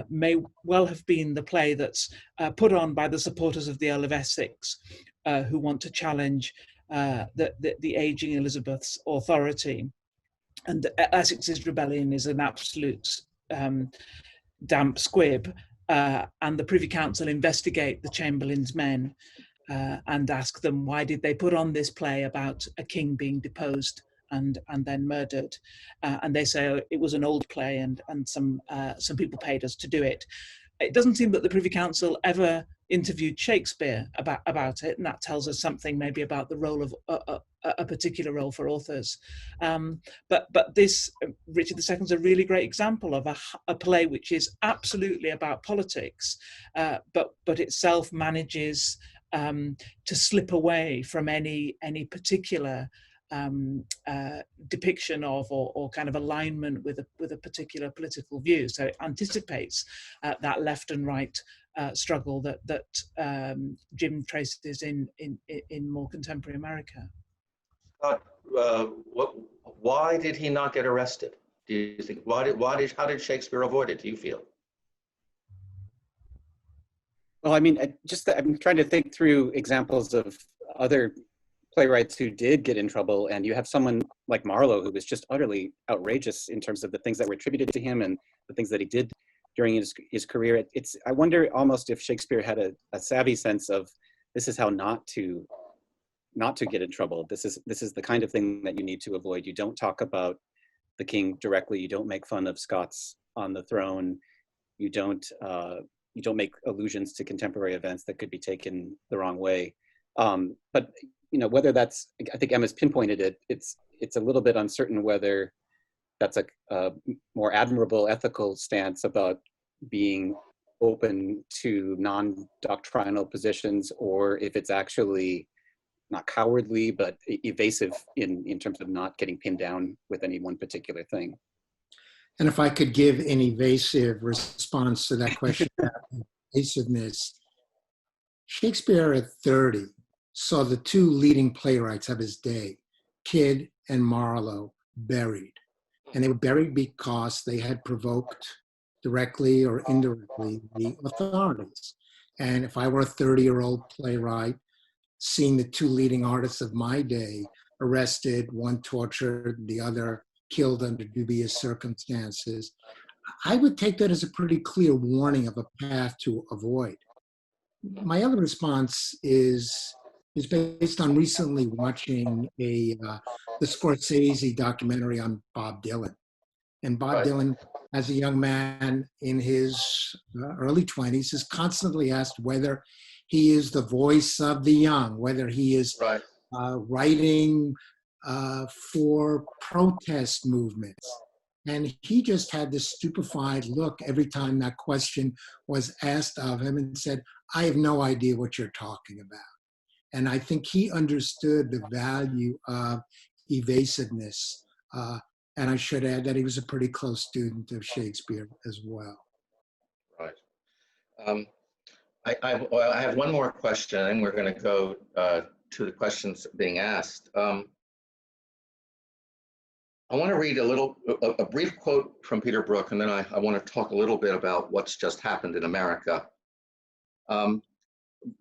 may well have been the play that's put on by the supporters of the Earl of Essex, who want to challenge the aging Elizabeth's authority. And Essex's rebellion is an absolute damp squib, and the Privy Council investigate the Chamberlain's men and ask them why did they put on this play about a king being deposed and then murdered, and they say it was an old play and some people paid us to do it. It doesn't seem that the Privy Council ever interviewed Shakespeare about it, and that tells us something maybe about the role of a particular role for authors. But this, Richard II is a really great example of a play which is absolutely about politics, but itself manages to slip away from any particular depiction of or kind of alignment with a particular political view. So it anticipates that left and right struggle that Jim traces in more contemporary America. Why did he not get arrested? Do you think? How did Shakespeare avoid it? Do you feel? Well, I mean, I'm trying to think through examples of other playwrights who did get in trouble, and you have someone like Marlowe who was just utterly outrageous in terms of the things that were attributed to him and the things that he did during his career. I wonder almost if Shakespeare had a savvy sense of this is how not to get in trouble. This is the kind of thing that you need to avoid. You don't talk about the king directly. You don't make fun of Scots on the throne. You don't make allusions to contemporary events that could be taken the wrong way. But whether that's, I think Emma's pinpointed it. It's a little bit uncertain whether that's a more admirable ethical stance about being open to non-doctrinal positions, or if it's actually not cowardly, but evasive in terms of not getting pinned down with any one particular thing. And if I could give an evasive response to that question about evasiveness, Shakespeare at 30 saw the two leading playwrights of his day, Kidd and Marlowe, buried. And they were buried because they had provoked directly or indirectly the authorities. And if I were a 30-year-old playwright, seeing the two leading artists of my day arrested, one tortured, the other killed under dubious circumstances, I would take that as a pretty clear warning of a path to avoid. My other response is based on recently watching the Scorsese documentary on Bob Dylan. And Bob Dylan, as a young man in his early 20s, is constantly asked whether he is the voice of the young, whether he is writing for protest movements. And he just had this stupefied look every time that question was asked of him and said, I have no idea what you're talking about. And I think he understood the value of evasiveness. And I should add that he was a pretty close student of Shakespeare as well. Right. I have one more question, and we're going to go to the questions being asked. I want to read a brief quote from Peter Brook, and then I want to talk a little bit about what's just happened in America.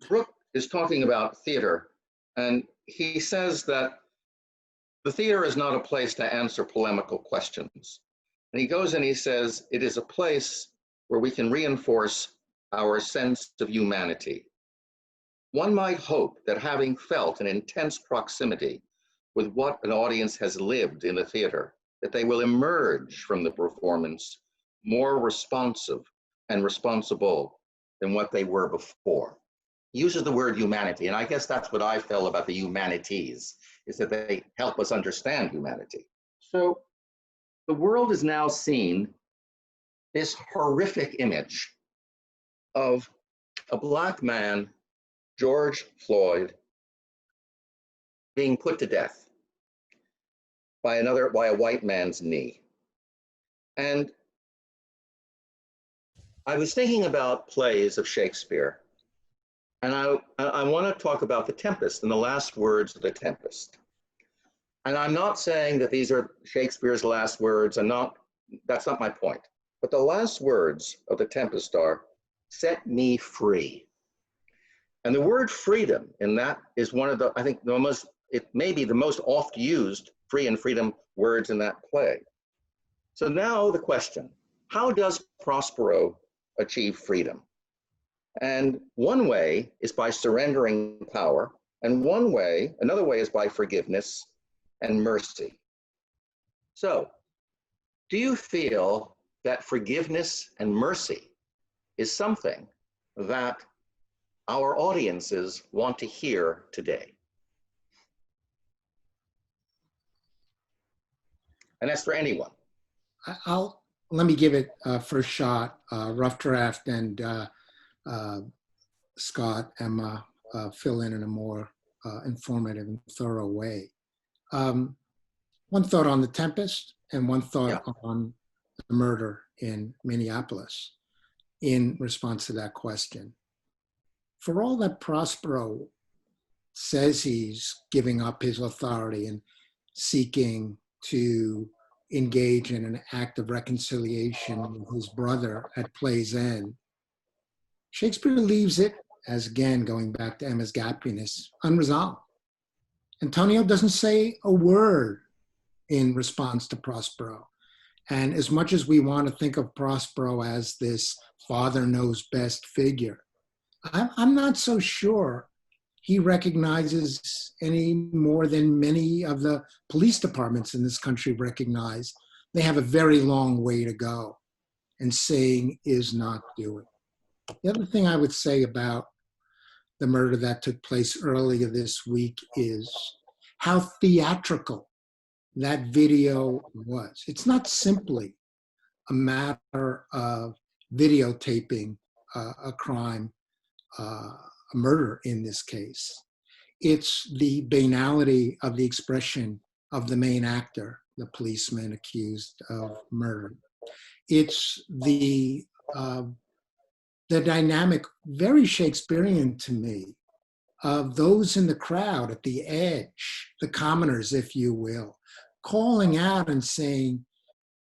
Brook is talking about theater, and he says that the theater is not a place to answer polemical questions. And he goes and he says, it is a place where we can reinforce our sense of humanity. One might hope that having felt an intense proximity with what an audience has lived in the theater, that they will emerge from the performance more responsive and responsible than what they were before. He uses the word humanity, and I guess that's what I feel about the humanities, is that they help us understand humanity. So the world has now seen this horrific image of a Black man, George Floyd, being put to death by a white man's knee. And I was thinking about plays of Shakespeare, and I want to talk about The Tempest and the last words of The Tempest. And I'm not saying that these are Shakespeare's last words, that's not my point. But the last words of The Tempest are, set me free. And the word freedom in that is one of the, I think, it may be the most oft used free and freedom words in that play. So now the question, how does Prospero achieve freedom? And one way is by surrendering power, and another way is by forgiveness and mercy. So, do you feel that forgiveness and mercy is something that our audiences want to hear today? And that's for anyone. Let me give it a first shot, rough draft, and Scott, Emma, fill in a more informative and thorough way. One thought on the Tempest and one thought on the murder in Minneapolis in response to that question. For all that Prospero says he's giving up his authority and seeking to engage in an act of reconciliation with his brother at play's end, Shakespeare leaves it, as again, going back to Emma's gappiness, unresolved. Antonio doesn't say a word in response to Prospero. And as much as we want to think of Prospero as this father knows best figure, I'm not so sure he recognizes any more than many of the police departments in this country recognize. They have a very long way to go, and saying is not doing. The other thing I would say about the murder that took place earlier this week is how theatrical that video was. It's not simply a matter of videotaping a crime, a murder in this case. It's the banality of the expression of the main actor, the policeman accused of murder. It's the dynamic, very Shakespearean to me, of those in the crowd at the edge, the commoners, if you will, calling out and saying,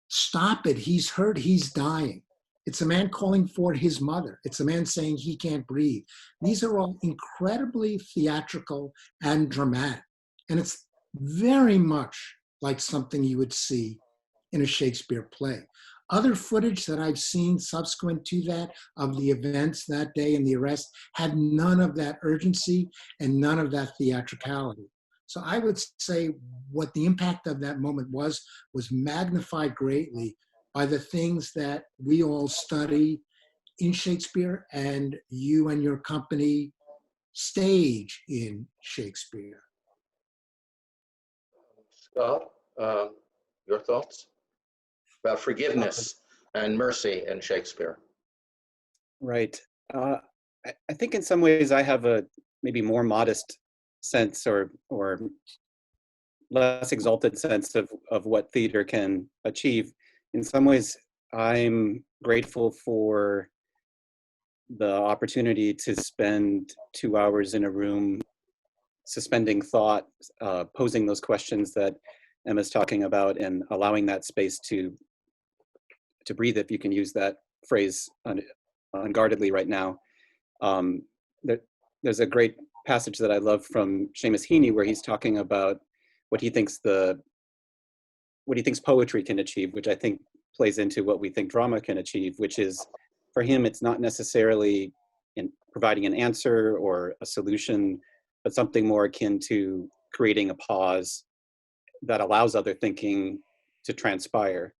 "Stop it, he's hurt, he's dying." It's a man calling for his mother. It's a man saying he can't breathe. These are all incredibly theatrical and dramatic. And it's very much like something you would see in a Shakespeare play. Other footage that I've seen subsequent to that of the events that day and the arrest had none of that urgency and none of that theatricality. So I would say what the impact of that moment was magnified greatly by the things that we all study in Shakespeare and you and your company stage in Shakespeare. Scott, your thoughts about forgiveness and mercy in Shakespeare? Right. I think in some ways I have a maybe more modest sense or less exalted sense of what theater can achieve. In some ways, I'm grateful for the opportunity to spend 2 hours in a room suspending thought, posing those questions that Emma's talking about, and allowing that space to breathe, if you can use that phrase unguardedly right now. There's a great passage that I love from Seamus Heaney where he's talking about what he thinks poetry can achieve, which I think plays into what we think drama can achieve, which is, for him, it's not necessarily in providing an answer or a solution, but something more akin to creating a pause that allows other thinking to transpire.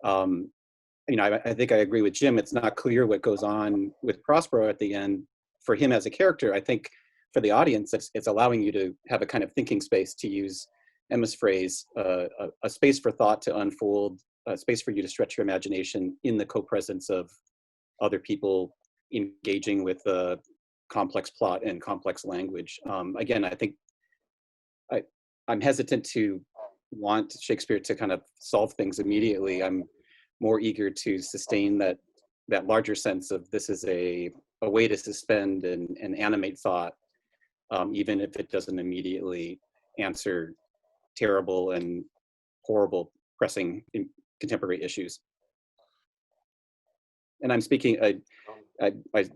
I think I agree with Jim. It's not clear what goes on with Prospero at the end. For him as a character, I think for the audience, it's allowing you to have a kind of thinking space, to use Emma's phrase, a space for thought to unfold, a space for you to stretch your imagination in the co-presence of other people engaging with a complex plot and complex language. Again, I think I'm hesitant to want Shakespeare to kind of solve things immediately. I'm more eager to sustain that larger sense of this is a way to suspend and animate thought, even if it doesn't immediately answer terrible and horrible pressing contemporary issues. And I'm speaking, I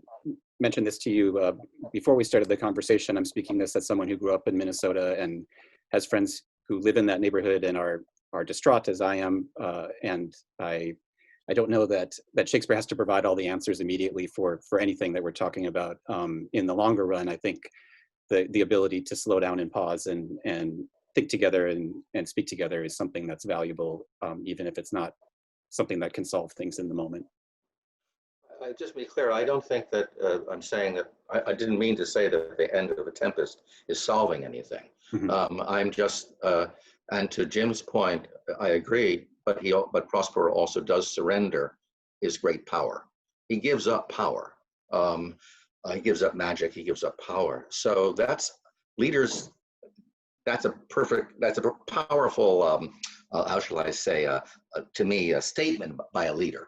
mentioned this to you before we started the conversation. I'm speaking this as someone who grew up in Minnesota and has friends who live in that neighborhood and are distraught as I am. And I don't know that Shakespeare has to provide all the answers immediately for anything that we're talking about. In the longer run, I think the ability to slow down and pause and think together and speak together is something that's valuable, even if it's not something that can solve things in the moment. Just be clear, I don't think that I'm saying that, I didn't mean to say that the end of a tempest is solving anything. I'm just, and to Jim's point, I agree, but Prospero also does surrender his great power. He gives up power. He gives up magic, he gives up power. So that's leaders, that's a powerful, how shall I say, to me, a statement by a leader.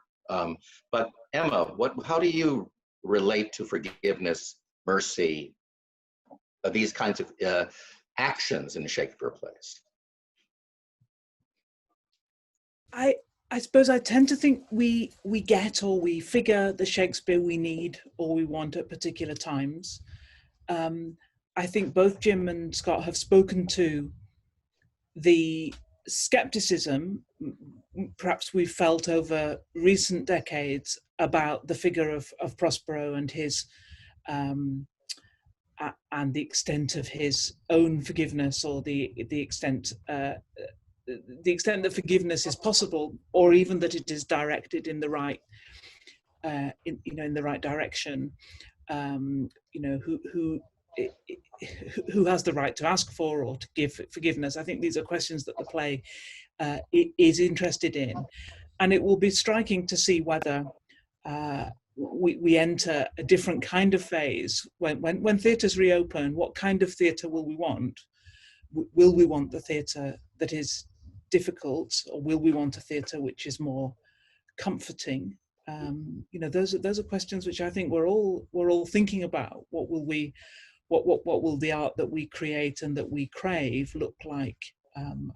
But Emma, how do you relate to forgiveness, mercy, these kinds of actions in Shakespeare plays? I suppose I tend to think we get or we figure the Shakespeare we need or we want at particular times. I think both Jim and Scott have spoken to the skepticism perhaps we've felt over recent decades about the figure of Prospero and his and the extent of his own forgiveness, or the extent that forgiveness is possible, or even that it is directed in the right in the right direction. Who has the right to ask for or to give forgiveness? I think these are questions that the play is interested in, and it will be striking to see whether we enter a different kind of phase when theatres reopen. What kind of theatre will we want? Will we want the theatre that is difficult, or will we want a theatre which is more comforting? Those are questions which I think we're all thinking about. What will the art that we create and that we crave look like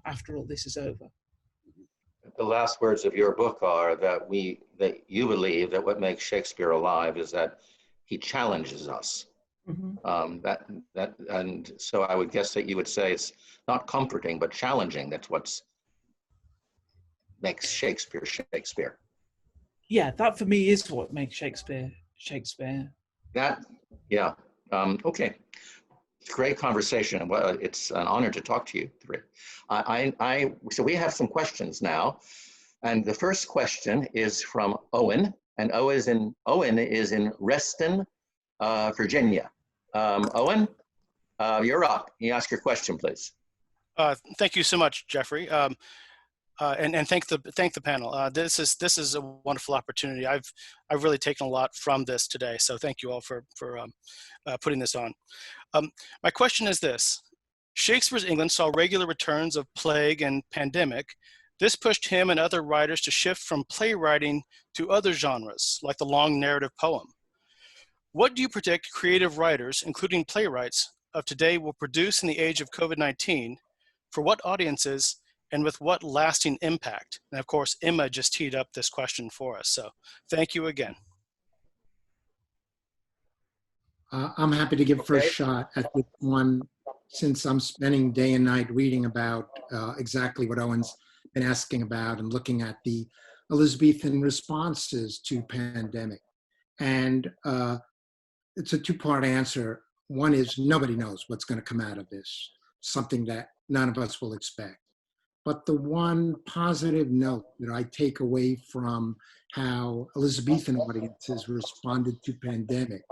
after all this is over? The last words of your book are that you believe that what makes Shakespeare alive is that he challenges us. And so I would guess that you would say it's not comforting but challenging. That's what makes Shakespeare Shakespeare. Yeah, that for me is what makes Shakespeare Shakespeare. Okay. It's a great conversation. Well, it's an honor to talk to you three. So we have some questions now. And the first question is from Owen. And Owen is in Reston, Virginia. Owen, you're up. You ask your question, please. Thank you so much, Jeffrey. And thank the panel. This is a wonderful opportunity. I've really taken a lot from this today. So thank you all for putting this on. My question is this: Shakespeare's England saw regular returns of plague and pandemic. This pushed him and other writers to shift from playwriting to other genres, like the long narrative poem. What do you predict creative writers, including playwrights, of today will produce in the age of COVID-19? For what audiences and with what lasting impact? And of course, Emma just teed up this question for us. So thank you again. I'm happy to give first shot at this one, since I'm spending day and night reading about exactly what Owen's been asking about and looking at the Elizabethan responses to pandemic. And it's a two-part answer. One is nobody knows what's going to come out of this, something that none of us will expect. But the one positive note that I take away from how Elizabethan audiences responded to pandemic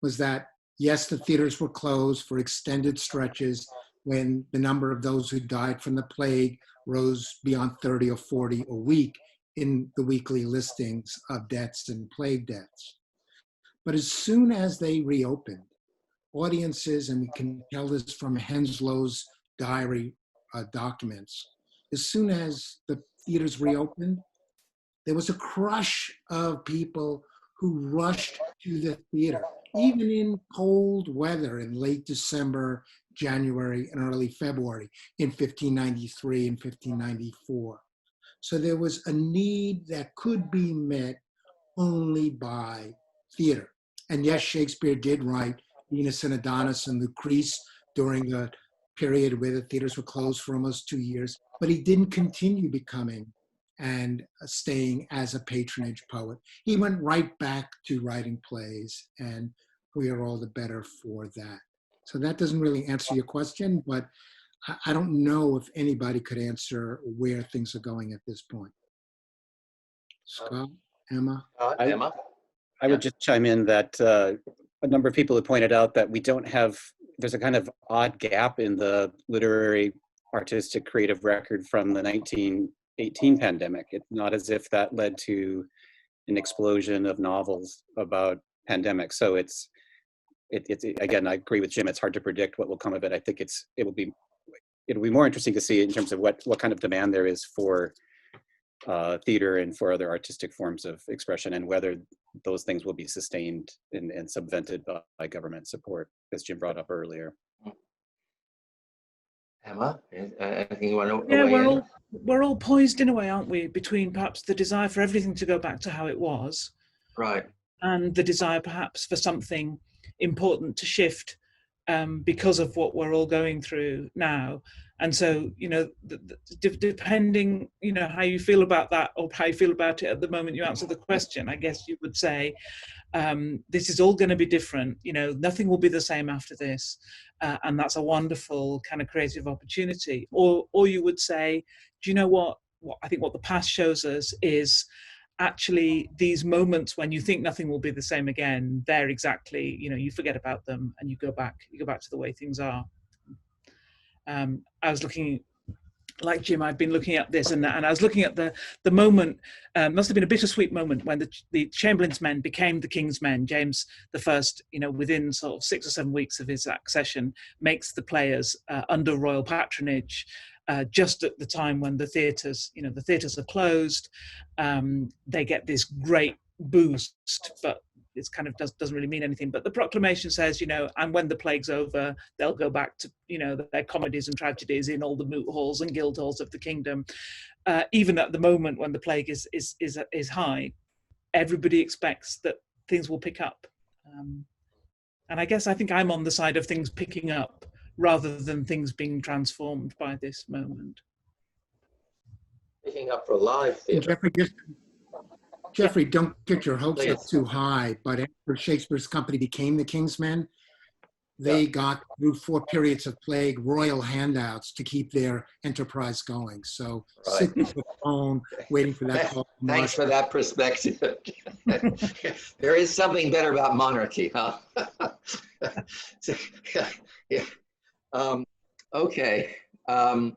was that, yes, the theaters were closed for extended stretches when the number of those who died from the plague rose beyond 30 or 40 a week in the weekly listings of deaths and plague deaths. But as soon as they reopened, audiences, and we can tell this from Henslow's diary documents, as soon as the theaters reopened, there was a crush of people who rushed to the theater, even in cold weather in late December, January, and early February in 1593 and 1594. So there was a need that could be met only by theater. And yes, Shakespeare did write Venus and Adonis and Lucrece during the period where the theaters were closed for almost 2 years, but he didn't continue becoming and staying as a patronage poet. He went right back to writing plays, and we are all the better for that. So that doesn't really answer your question, but I don't know if anybody could answer where things are going at this point. Scott, Emma? Emma? I would just chime in that a number of people have pointed out that we don't have, there's a kind of odd gap in the literary, artistic, creative record from the 1918 pandemic. It's not as if that led to an explosion of novels about pandemics. So it's again, I agree with Jim, it's hard to predict what will come of it. I think it'll be more interesting to see in terms of what kind of demand there is for theater and for other artistic forms of expression, and whether those things will be sustained and subvented by government support, as Jim brought up earlier. Emma, anything you want to Yeah, weigh in? we're all poised in a way, aren't we, between perhaps the desire for everything to go back to how it was, Right. and the desire perhaps for something important to shift because of what we're all going through now. And so, you know, depending, you know, how you feel about that, or how you feel about it at the moment you answer the question, I guess you would say, this is all going to be different. You know, nothing will be the same after this. And that's a wonderful kind of creative opportunity. Or you would say, do you know what I think what the past shows us is actually these moments when you think nothing will be the same again, they're exactly, you know, you forget about them and you go back to the way things are. I was looking, like Jim, I've been looking at this, and I was looking at the moment, must have been a bittersweet moment when the Chamberlain's men became the King's men. James I, you know, within sort of 6 or 7 weeks of his accession, makes the players under royal patronage, just at the time when the theatres are closed. They get this great boost, but it's kind of doesn't really mean anything. But the proclamation says, you know, and when the plague's over, they'll go back to, you know, their comedies and tragedies in all the moot halls and guild halls of the kingdom. Even at the moment when the plague is high, everybody expects that things will pick up. And I think I'm on the side of things picking up rather than things being transformed by this moment. Picking up for live theater. Jeffrey, don't get your hopes up Please. too high, but after Shakespeare's company became the King's Men, they got through 4 periods of plague royal handouts to keep their enterprise going. So sit on the phone waiting for that call. Thanks for that perspective. There is something better about monarchy, huh? Yeah. Okay. So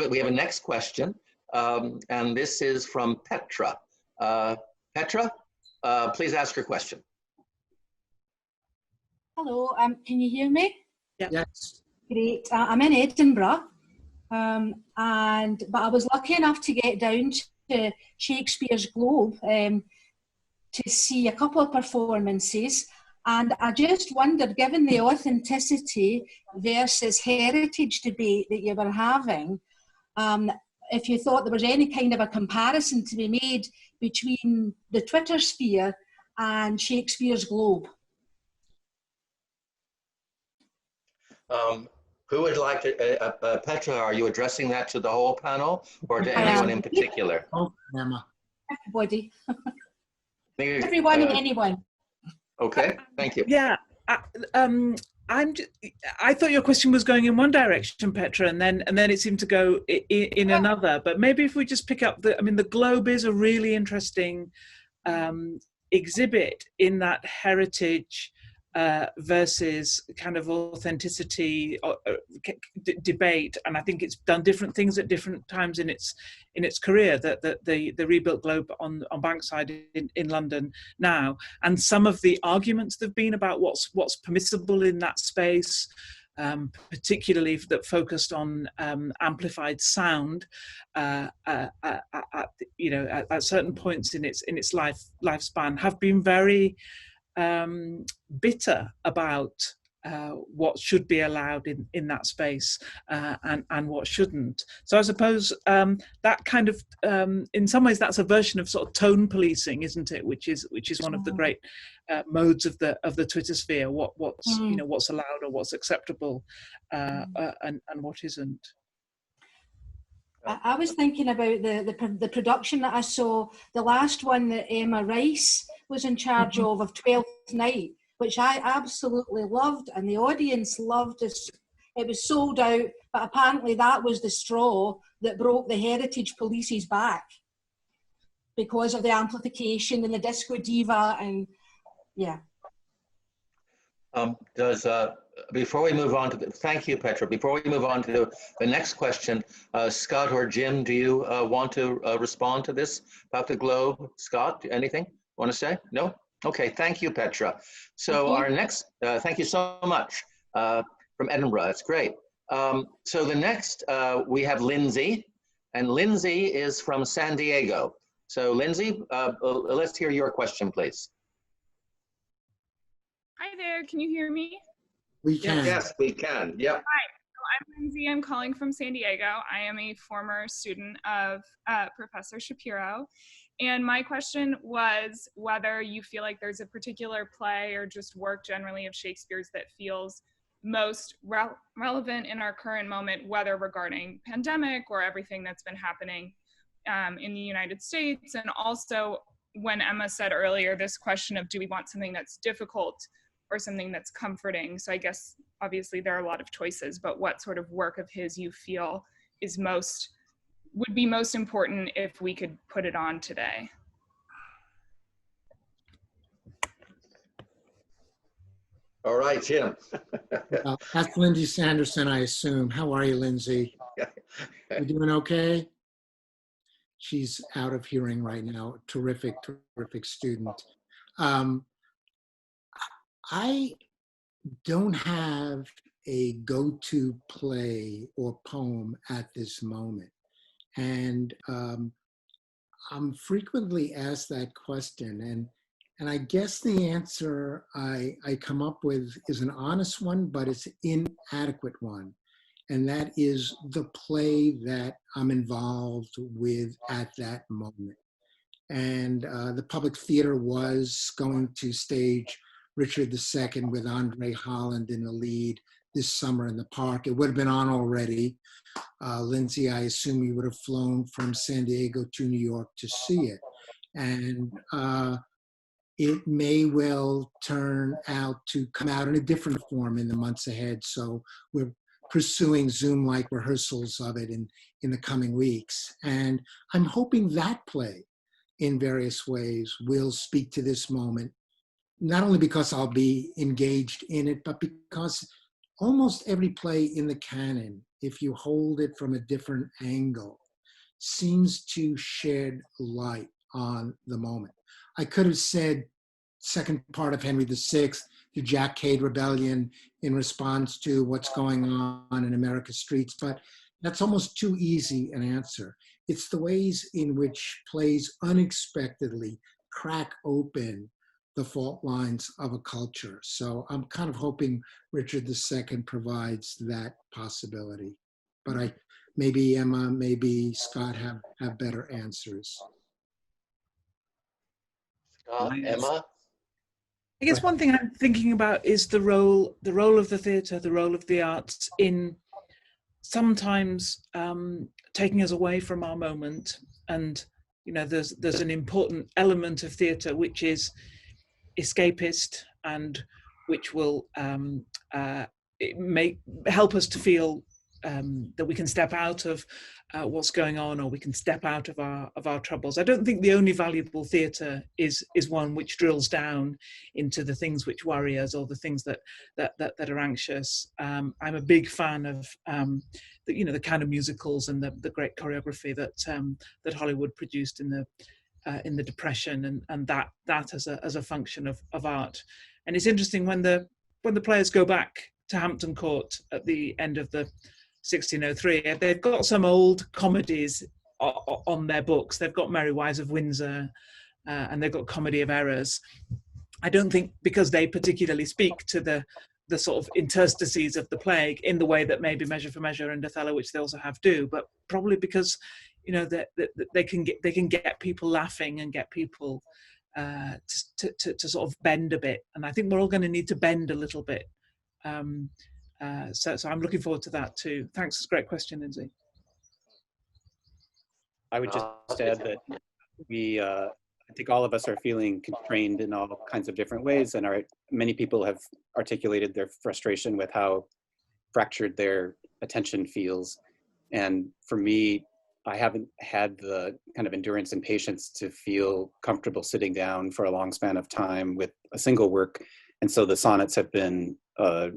we have a next question, and this is from Petra. Petra, please ask your question. Hello, can you hear me? Yes. Great. I'm in Edinburgh, but I was lucky enough to get down to Shakespeare's Globe to see a couple of performances, and I just wondered, given the authenticity versus heritage debate that you were having, if you thought there was any kind of a comparison to be made between the Twitter sphere and Shakespeare's Globe. Who would like to, Petra, are you addressing that to the whole panel or to anyone in particular? Oh, Emma. Everybody. Everyone and anyone. Okay, thank you. Yeah, I thought your question was going in one direction, Petra, and then it seemed to go in another. But maybe if we just pick up the Globe is a really interesting exhibit in that heritage versus kind of authenticity debate, and I think it's done different things at different times in its career. The rebuilt Globe on Bankside in London now, and some of the arguments there've been about what's permissible in that space, particularly that focused on amplified sound at certain points in its lifespan, have been very bitter about what should be allowed in that space and what shouldn't. So I suppose that kind of, in some ways, that's a version of sort of tone policing, isn't it? Which is one of the great modes of the Twitter sphere. What's what's allowed or what's acceptable, and what isn't. I was thinking about the production that I saw, the last one that Emma Rice was in charge of Twelfth Night, which I absolutely loved, and the audience loved it. It was sold out, but apparently that was the straw that broke the heritage police's back. because of the amplification and the disco diva, and yeah. Before we move on to thank you, Petra. Before we move on to the next question, Scott or Jim, do you want to respond to this about the Globe? Scott, anything want to say? No? Okay, thank you, Petra. So our next, thank you so much from Edinburgh. That's great. So the next, we have Lindsay, and Lindsay is from San Diego. So Lindsay, let's hear your question, please. Hi there, can you hear me? We can. Yes, we can. Yep. Hi, so I'm Lindsay. I'm calling from San Diego. I am a former student of Professor Shapiro. And my question was whether you feel like there's a particular play or just work generally of Shakespeare's that feels most relevant in our current moment, whether regarding pandemic or everything that's been happening in the United States. And also when Emma said earlier, this question of do we want something that's difficult or something that's comforting? So I guess obviously there are a lot of choices, but what sort of work of his you feel is would be most important if we could put it on today? All right, Jim. That's Lindsay Sanderson, I assume. How are you, Lindsay? You doing okay? She's out of hearing right now. Terrific, terrific student. I don't have a go-to play or poem at this moment. And I'm frequently asked that question. And I guess the answer I come up with is an honest one, but it's an inadequate one. And that is the play that I'm involved with at that moment. And the Public Theater was going to stage Richard II with Andre Holland in the lead this summer in the park. It would have been on already. Lindsay, I assume you would have flown from San Diego to New York to see it. And it may well turn out to come out in a different form in the months ahead. So we're pursuing Zoom-like rehearsals of it in the coming weeks. And I'm hoping that play in various ways will speak to this moment, not only because I'll be engaged in it, but because almost every play in the canon, if you hold it from a different angle, seems to shed light on the moment. I could have said second part of Henry VI, the Jack Cade Rebellion in response to what's going on in America's streets, but that's almost too easy an answer. It's the ways in which plays unexpectedly crack open the fault lines of a culture. So I'm kind of hoping Richard II provides that possibility. But maybe Emma, maybe Scott have better answers. Scott, Emma? I guess one thing I'm thinking about is the role of the theatre, the role of the arts in sometimes taking us away from our moment. And you know, there's an important element of theatre which is escapist and which will help us to feel that we can step out of what's going on, or we can step out of our troubles. I don't think the only valuable theatre is one which drills down into the things which worry us or the things that are anxious. I'm a big fan of the kind of musicals and the great choreography that Hollywood produced in the Depression, and that as a function of art. And it's interesting when the players go back to Hampton Court at the end of the 1603, they've got some old comedies on their books. They've got Merry Wives of Windsor, and they've got Comedy of Errors. I don't think because they particularly speak to the sort of interstices of the plague in the way that maybe Measure for Measure and Othello, which they also have, do, but probably because that they can get people laughing and get people to sort of bend a bit. And I think we're all going to need to bend a little bit. So I'm looking forward to that too. Thanks, it's a great question, Lindsay. I would just add that I think all of us are feeling constrained in all kinds of different ways, and many people have articulated their frustration with how fractured their attention feels. And for me, I haven't had the kind of endurance and patience to feel comfortable sitting down for a long span of time with a single work. And so the sonnets have been a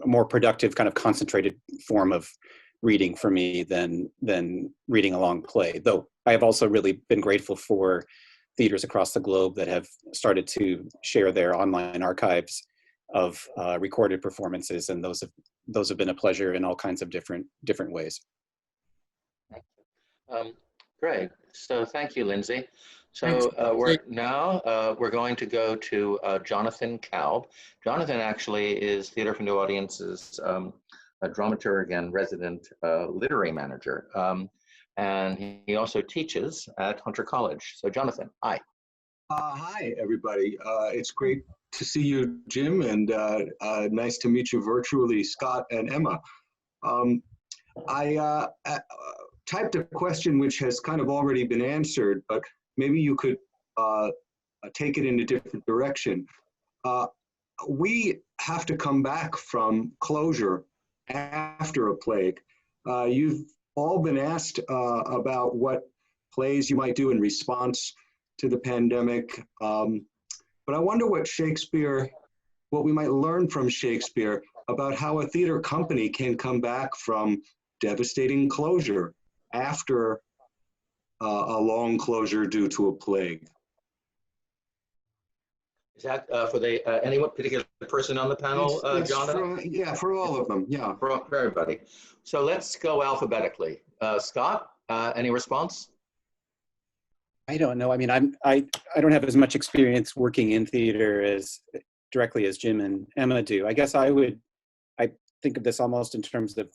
more productive kind of concentrated form of reading for me than reading a long play. Though I have also really been grateful for theaters across the globe that have started to share their online archives of recorded performances, and those have been a pleasure in all kinds of different ways. Great. So thank you, Lindsay. So we're going to go to Jonathan Kalb. Jonathan actually is Theater for New Audience's a dramaturg and resident literary manager. And he also teaches at Hunter College. So Jonathan, hi. Hi, everybody. It's great to see you, Jim, and nice to meet you virtually, Scott and Emma. I typed a question which has kind of already been answered, but maybe you could take it in a different direction. We have to come back from closure after a plague. You've all been asked about what plays you might do in response to the pandemic. But I wonder what we might learn from Shakespeare about how a theater company can come back from devastating closure after a long closure due to a plague. Is that for any particular person on the panel, Jonathan? Yeah, for all of them, yeah. For everybody. So let's go alphabetically. Scott, any response? I don't know. I mean, I don't have as much experience working in theater directly as Jim and Emma do. I guess I think of this almost in terms of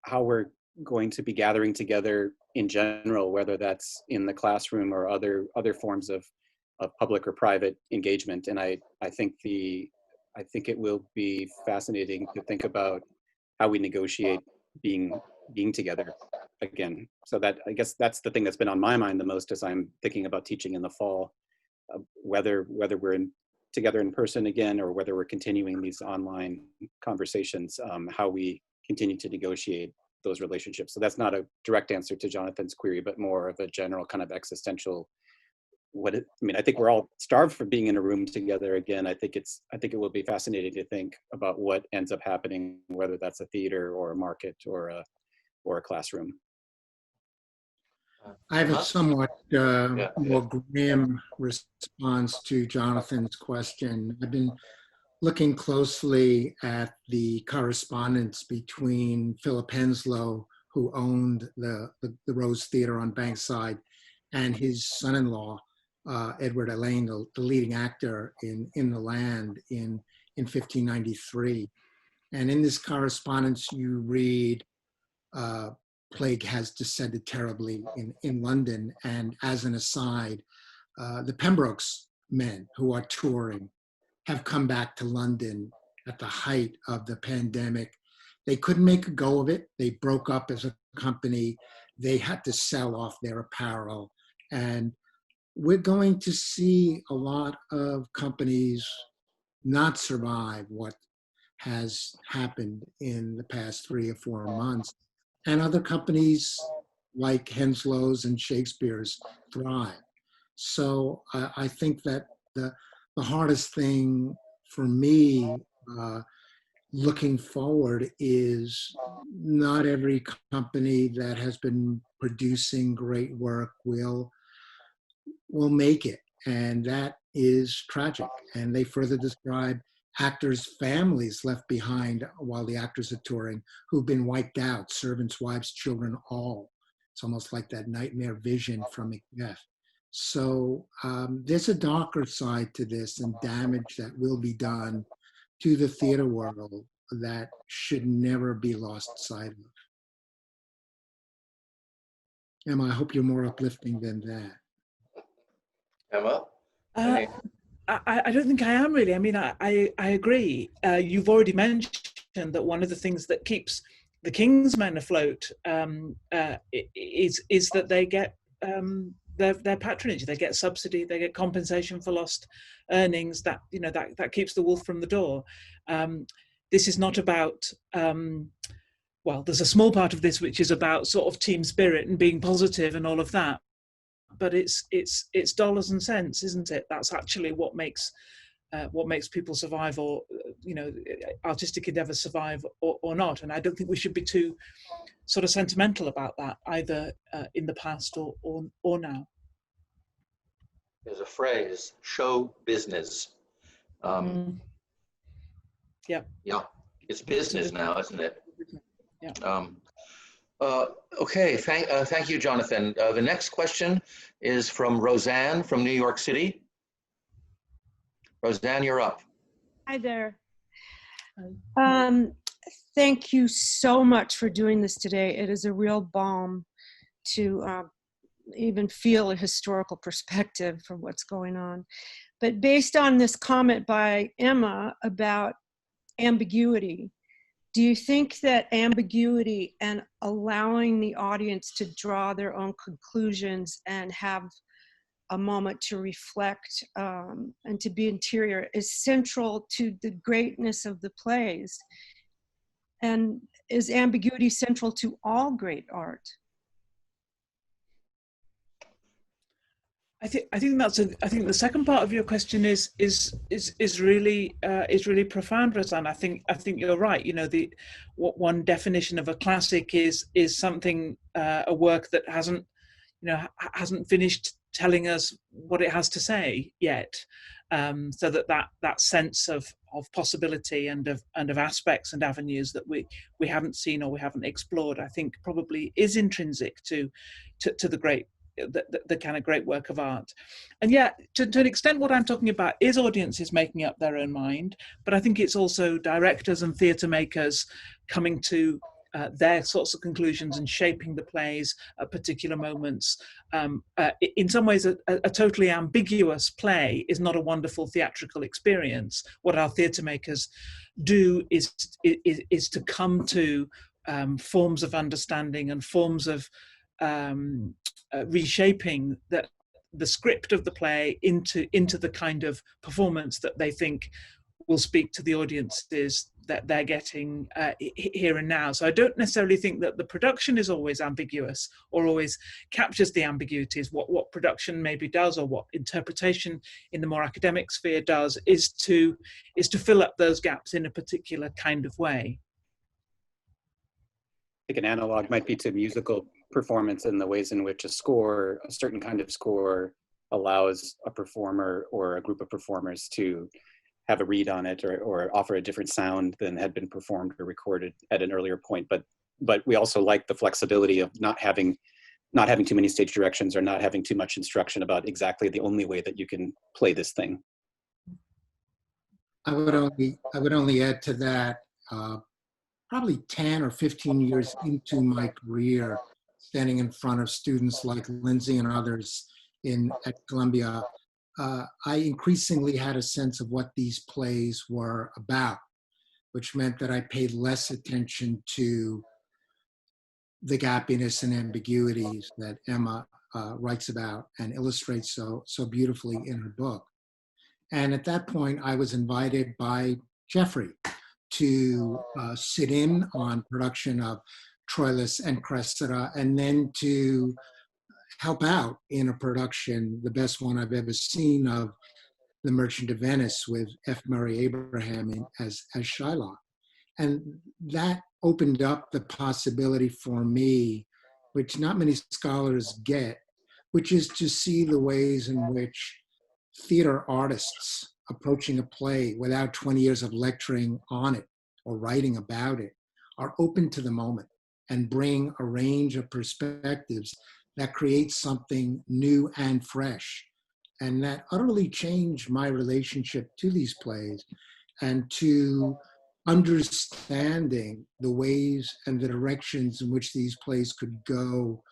how we're going to be gathering together in general, whether that's in the classroom or other forms of public or private engagement. And I think it will be fascinating to think about how we negotiate being together again. So that, I guess that's the thing that's been on my mind the most as I'm thinking about teaching in the fall, whether we're together in person again or whether we're continuing these online conversations, how we continue to negotiate those relationships. So that's not a direct answer to Jonathan's query, but more of a general kind of existential I think we're all starved for being in a room together again. I think it will be fascinating to think about what ends up happening, whether that's a theater or a market or a classroom. I have a somewhat more grim response to Jonathan's question. I've been looking closely at the correspondence between Philip Henslow, who owned the Rose Theater on Bankside, and his son-in-law, Edward Alleyne, the leading actor in The Land in 1593. And in this correspondence, you read, plague has descended terribly in London. And as an aside, the Pembrokes men who are touring have come back to London at the height of the pandemic. They couldn't make a go of it. They broke up as a company. They had to sell off their apparel. And we're going to see a lot of companies not survive what has happened in the past 3 or 4 months. And other companies like Henslow's and Shakespeare's thrive. So I think that the hardest thing for me looking forward is not every company that has been producing great work will make it. And that is tragic. And they further describe actors' families left behind while the actors are touring who've been wiped out, servants, wives, children, all. It's almost like that nightmare vision from Macbeth. So there's a darker side to this and damage that will be done to the theater world that should never be lost sight of. Emma, I hope you're more uplifting than that. Emma? I don't think I am really. I mean, I agree. You've already mentioned that one of the things that keeps the King's Men afloat is that they get their patronage, they get subsidy, they get compensation for lost earnings. That that keeps the wolf from the door. This is not about well, there's a small part of this which is about sort of team spirit and being positive and all of that, but it's dollars and cents, isn't it? That's actually what makes people survive, or artistic endeavors survive or not. And I don't think we should be too sort of sentimental about that, either in the past or now. There's a phrase, show business. Yeah, it's business now, isn't it? Yeah. Okay, thank you, Jonathan. The next question is from Roseanne from New York City. Roseanne, you're up. Hi there. Thank you so much for doing this today. It is a real balm to even feel a historical perspective for what's going on. But based on this comment by Emma about ambiguity, do you think that ambiguity and allowing the audience to draw their own conclusions and have a moment to reflect and to be interior is central to the greatness of the plays? And is ambiguity central to all great art? I think the second part of your question is really profound, Roseanne. I think you're right. One definition of a classic is something, a work that hasn't finished telling us what it has to say yet. So that sense of possibility and of aspects and avenues that we haven't seen or we haven't explored, I think probably is intrinsic to the kind of great work of art. And yeah, to an extent, what I'm talking about is audiences making up their own mind, but I think it's also directors and theatre makers coming to their sorts of conclusions and shaping the plays at particular moments. In some ways, a totally ambiguous play is not a wonderful theatrical experience. What our theatre makers do is to come to forms of understanding and forms of reshaping the script of the play into the kind of performance that they think will speak to the audiences that they're getting here and now. So I don't necessarily think that the production is always ambiguous or always captures the ambiguities. What production maybe does, or what interpretation in the more academic sphere does, is to fill up those gaps in a particular kind of way. I think an analog might be to musical performance in the ways in which a certain kind of score allows a performer or a group of performers to have a read on it or offer a different sound than had been performed or recorded at an earlier point. But we also like the flexibility of not having too many stage directions or not having too much instruction about exactly the only way that you can play this thing. I would only add to that, probably 10 or 15 years into my career, standing in front of students like Lindsay and others at Columbia, I increasingly had a sense of what these plays were about, which meant that I paid less attention to the gappiness and ambiguities that Emma writes about and illustrates so beautifully in her book. And at that point, I was invited by Jeffrey to sit in on production of Troilus and Cressida, and then to help out in a production, the best one I've ever seen, of The Merchant of Venice with F. Murray Abraham as Shylock. And that opened up the possibility for me, which not many scholars get, which is to see the ways in which theater artists approaching a play without 20 years of lecturing on it or writing about it are open to the moment and bring a range of perspectives that creates something new and fresh. And that utterly changed my relationship to these plays and to understanding the ways and the directions in which these plays could go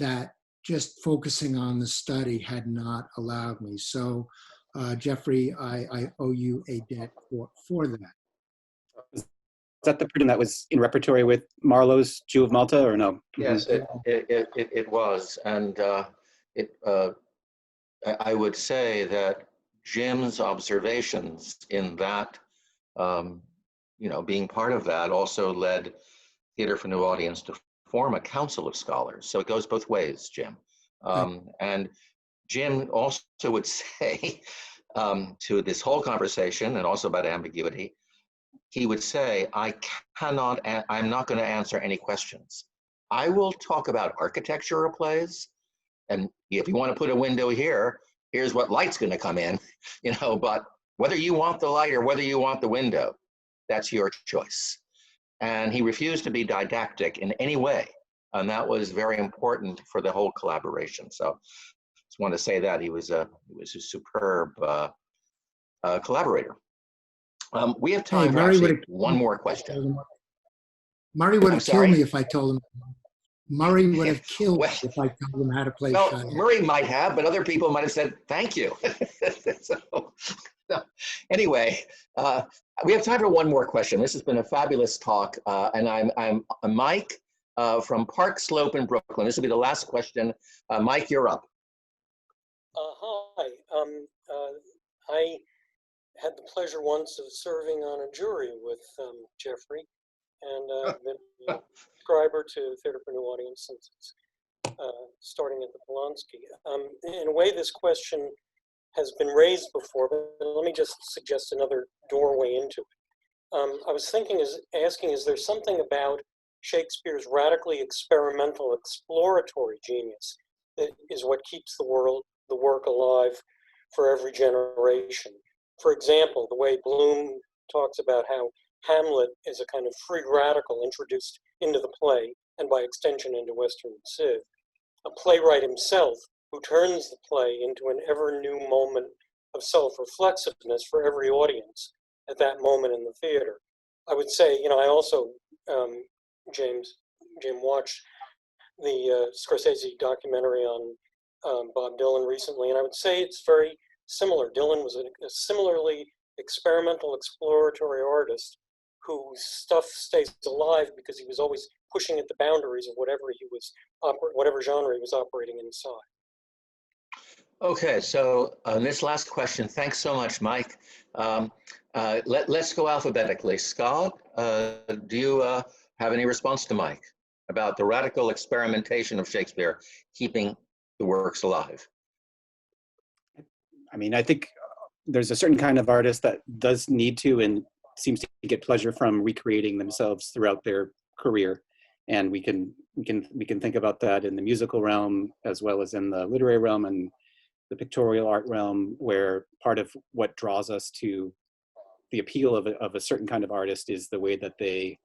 that just focusing on the study had not allowed me. So Jeffrey, I owe you a debt for that. Is that the production that was in repertory with Marlowe's Jew of Malta, or no? Yes, it was. And I would say that Jim's observations in that, being part of that, also led Theater for New Audience to form a council of scholars. So it goes both ways, Jim. And Jim also would say to this whole conversation, and also about ambiguity, he would say, I'm not going to answer any questions. I will talk about architecture of plays. And if you want to put a window here, here's what light's going to come in, but whether you want the light or whether you want the window, that's your choice. And he refused to be didactic in any way. And that was very important for the whole collaboration. So just want to say that he was a superb collaborator. We have time for actually one more question. Murray would have killed me if I told him. Murray would have killed me if I told him how to play Shakespeare. Murray might have, but other people might have said, thank you. Anyway, we have time for one more question. This has been a fabulous talk. And I'm Mike from Park Slope in Brooklyn. This will be the last question. Mike, you're up. Hi. I had the pleasure once of serving on a jury with Jeffrey, and I've been a subscriber to Theater for New Audience since it's starting at the Polanski. In a way, this question has been raised before, but let me just suggest another doorway into it. I was asking, is there something about Shakespeare's radically experimental, exploratory genius that is what keeps the work alive for every generation? For example, the way Bloom talks about how Hamlet is a kind of free radical introduced into the play, and by extension into Western Civ, a playwright himself who turns the play into an ever new moment of self-reflexiveness for every audience at that moment in the theater. I would say, I also, Jim watched the Scorsese documentary on Bob Dylan recently, and I would say it's very similar. Dylan was a similarly experimental, exploratory artist whose stuff stays alive because he was always pushing at the boundaries of whatever genre he was operating inside. Okay, so this last question, thanks so much, Mike. Let's go alphabetically. Scott, do you have any response to Mike about the radical experimentation of Shakespeare keeping the works alive? I mean, I think there's a certain kind of artist that does need to and seems to get pleasure from recreating themselves throughout their career. And we can think about that in the musical realm as well as in the literary realm and the pictorial art realm, where part of what draws us to the appeal of a certain kind of artist is the way that they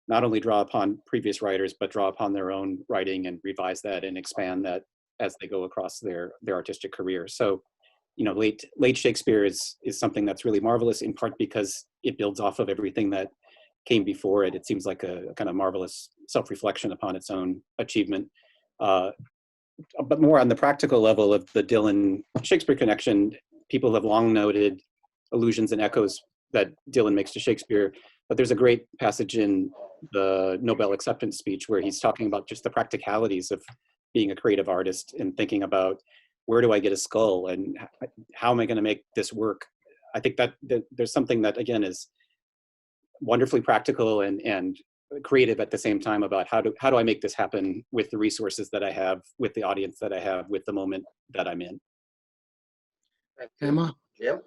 not only draw upon previous writers, but draw upon their own writing and revise that and expand that as they go across their artistic career. So, late Shakespeare is something that's really marvelous, in part because it builds off of everything that came before it. It seems like a kind of marvelous self-reflection upon its own achievement. But more on the practical level of the Dylan-Shakespeare connection, people have long noted allusions and echoes that Dylan makes to Shakespeare, but there's a great passage in the Nobel acceptance speech where he's talking about just the practicalities of being a creative artist and thinking about, where do I get a skull and how am I going to make this work? I think that there's something that, again, is wonderfully practical and creative at the same time about how do I make this happen with the resources that I have, with the audience that I have, with the moment that I'm in. Emma? Yep.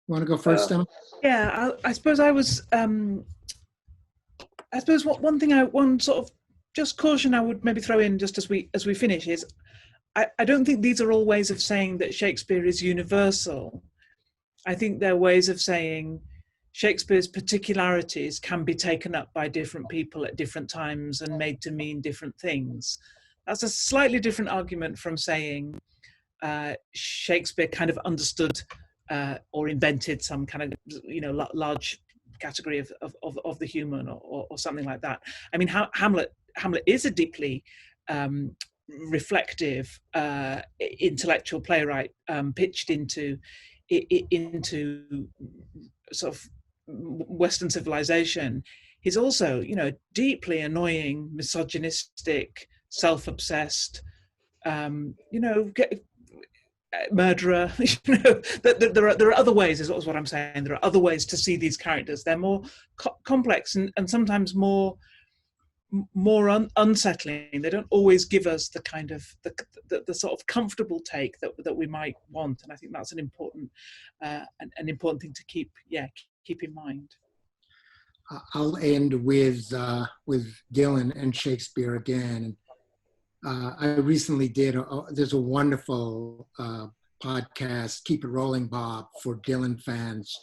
You want to go first, Emma? Yeah, I suppose I was, I suppose one sort of just caution I would maybe throw in just as we finish is, I don't think these are all ways of saying that Shakespeare is universal. I think they're ways of saying Shakespeare's particularities can be taken up by different people at different times and made to mean different things. That's a slightly different argument from saying Shakespeare kind of understood or invented some kind of large category of the human or something like that. I mean, Hamlet is a deeply reflective intellectual playwright pitched into sort of Western civilization. He's also, deeply annoying, misogynistic, self-obsessed, murderer. There are other ways, is what I'm saying. There are other ways to see these characters. They're more complex and sometimes more more unsettling. They don't always give us the kind of the sort of comfortable take that we might want, and I think that's an important thing to keep in mind. I'll end with Dylan and Shakespeare again. I recently did there's a wonderful podcast, Keep It Rolling, Bob, for Dylan fans,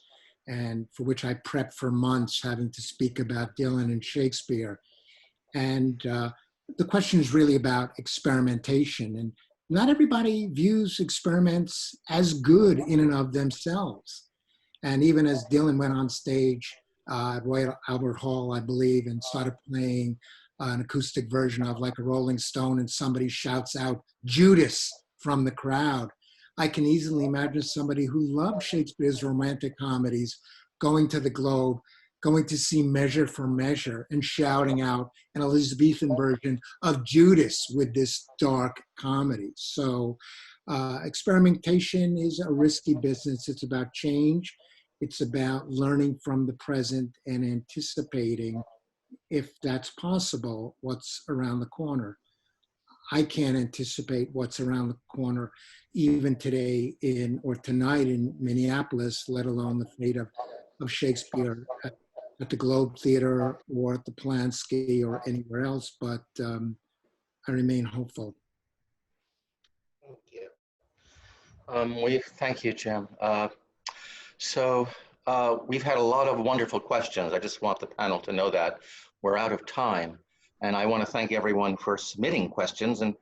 and for which I prepped for months, having to speak about Dylan and Shakespeare. And the question is really about experimentation. And not everybody views experiments as good in and of themselves. And even as Dylan went on stage at Royal Albert Hall, I believe, and started playing an acoustic version of Like a Rolling Stone, and somebody shouts out, "Judas," from the crowd, I can easily imagine somebody who loved Shakespeare's romantic comedies going to the Globe, going to see Measure for Measure, and shouting out an Elizabethan version of Judas with this dark comedy. So experimentation is a risky business. It's about change. It's about learning from the present and anticipating, if that's possible, what's around the corner. I can't anticipate what's around the corner even today or tonight in Minneapolis, let alone the fate of Shakespeare at the Globe Theater or at the Polanski or anywhere else, but I remain hopeful. Thank you. Thank you, Jim. So we've had a lot of wonderful questions. I just want the panel to know that we're out of time. And I want to thank everyone for submitting questions, and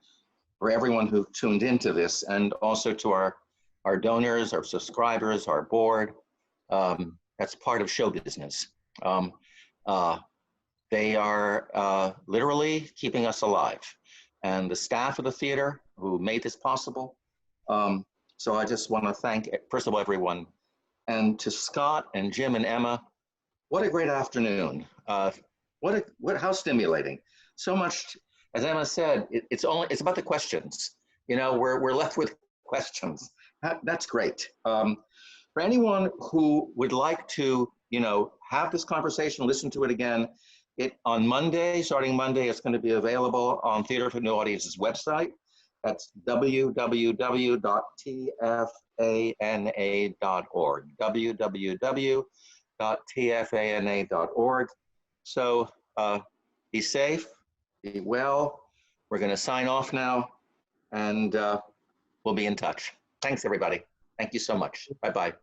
for everyone who tuned into this, and also to our donors, our subscribers, our board. That's part of show business. They are literally keeping us alive. And the staff of the theater who made this possible. So I just want to thank, first of all, everyone. And to Scott and Jim and Emma, what a great afternoon. How stimulating. So much, as Emma said, it's about the questions. You know, we're left with questions. That's great. For anyone who would like to, have this conversation, listen to it again, on Monday, starting Monday, it's going to be available on Theater for New Audience's website. That's www.tfana.org, www.tfana.org. So be safe, be well. We're going to sign off now, and we'll be in touch. Thanks, everybody. Thank you so much. Bye-bye.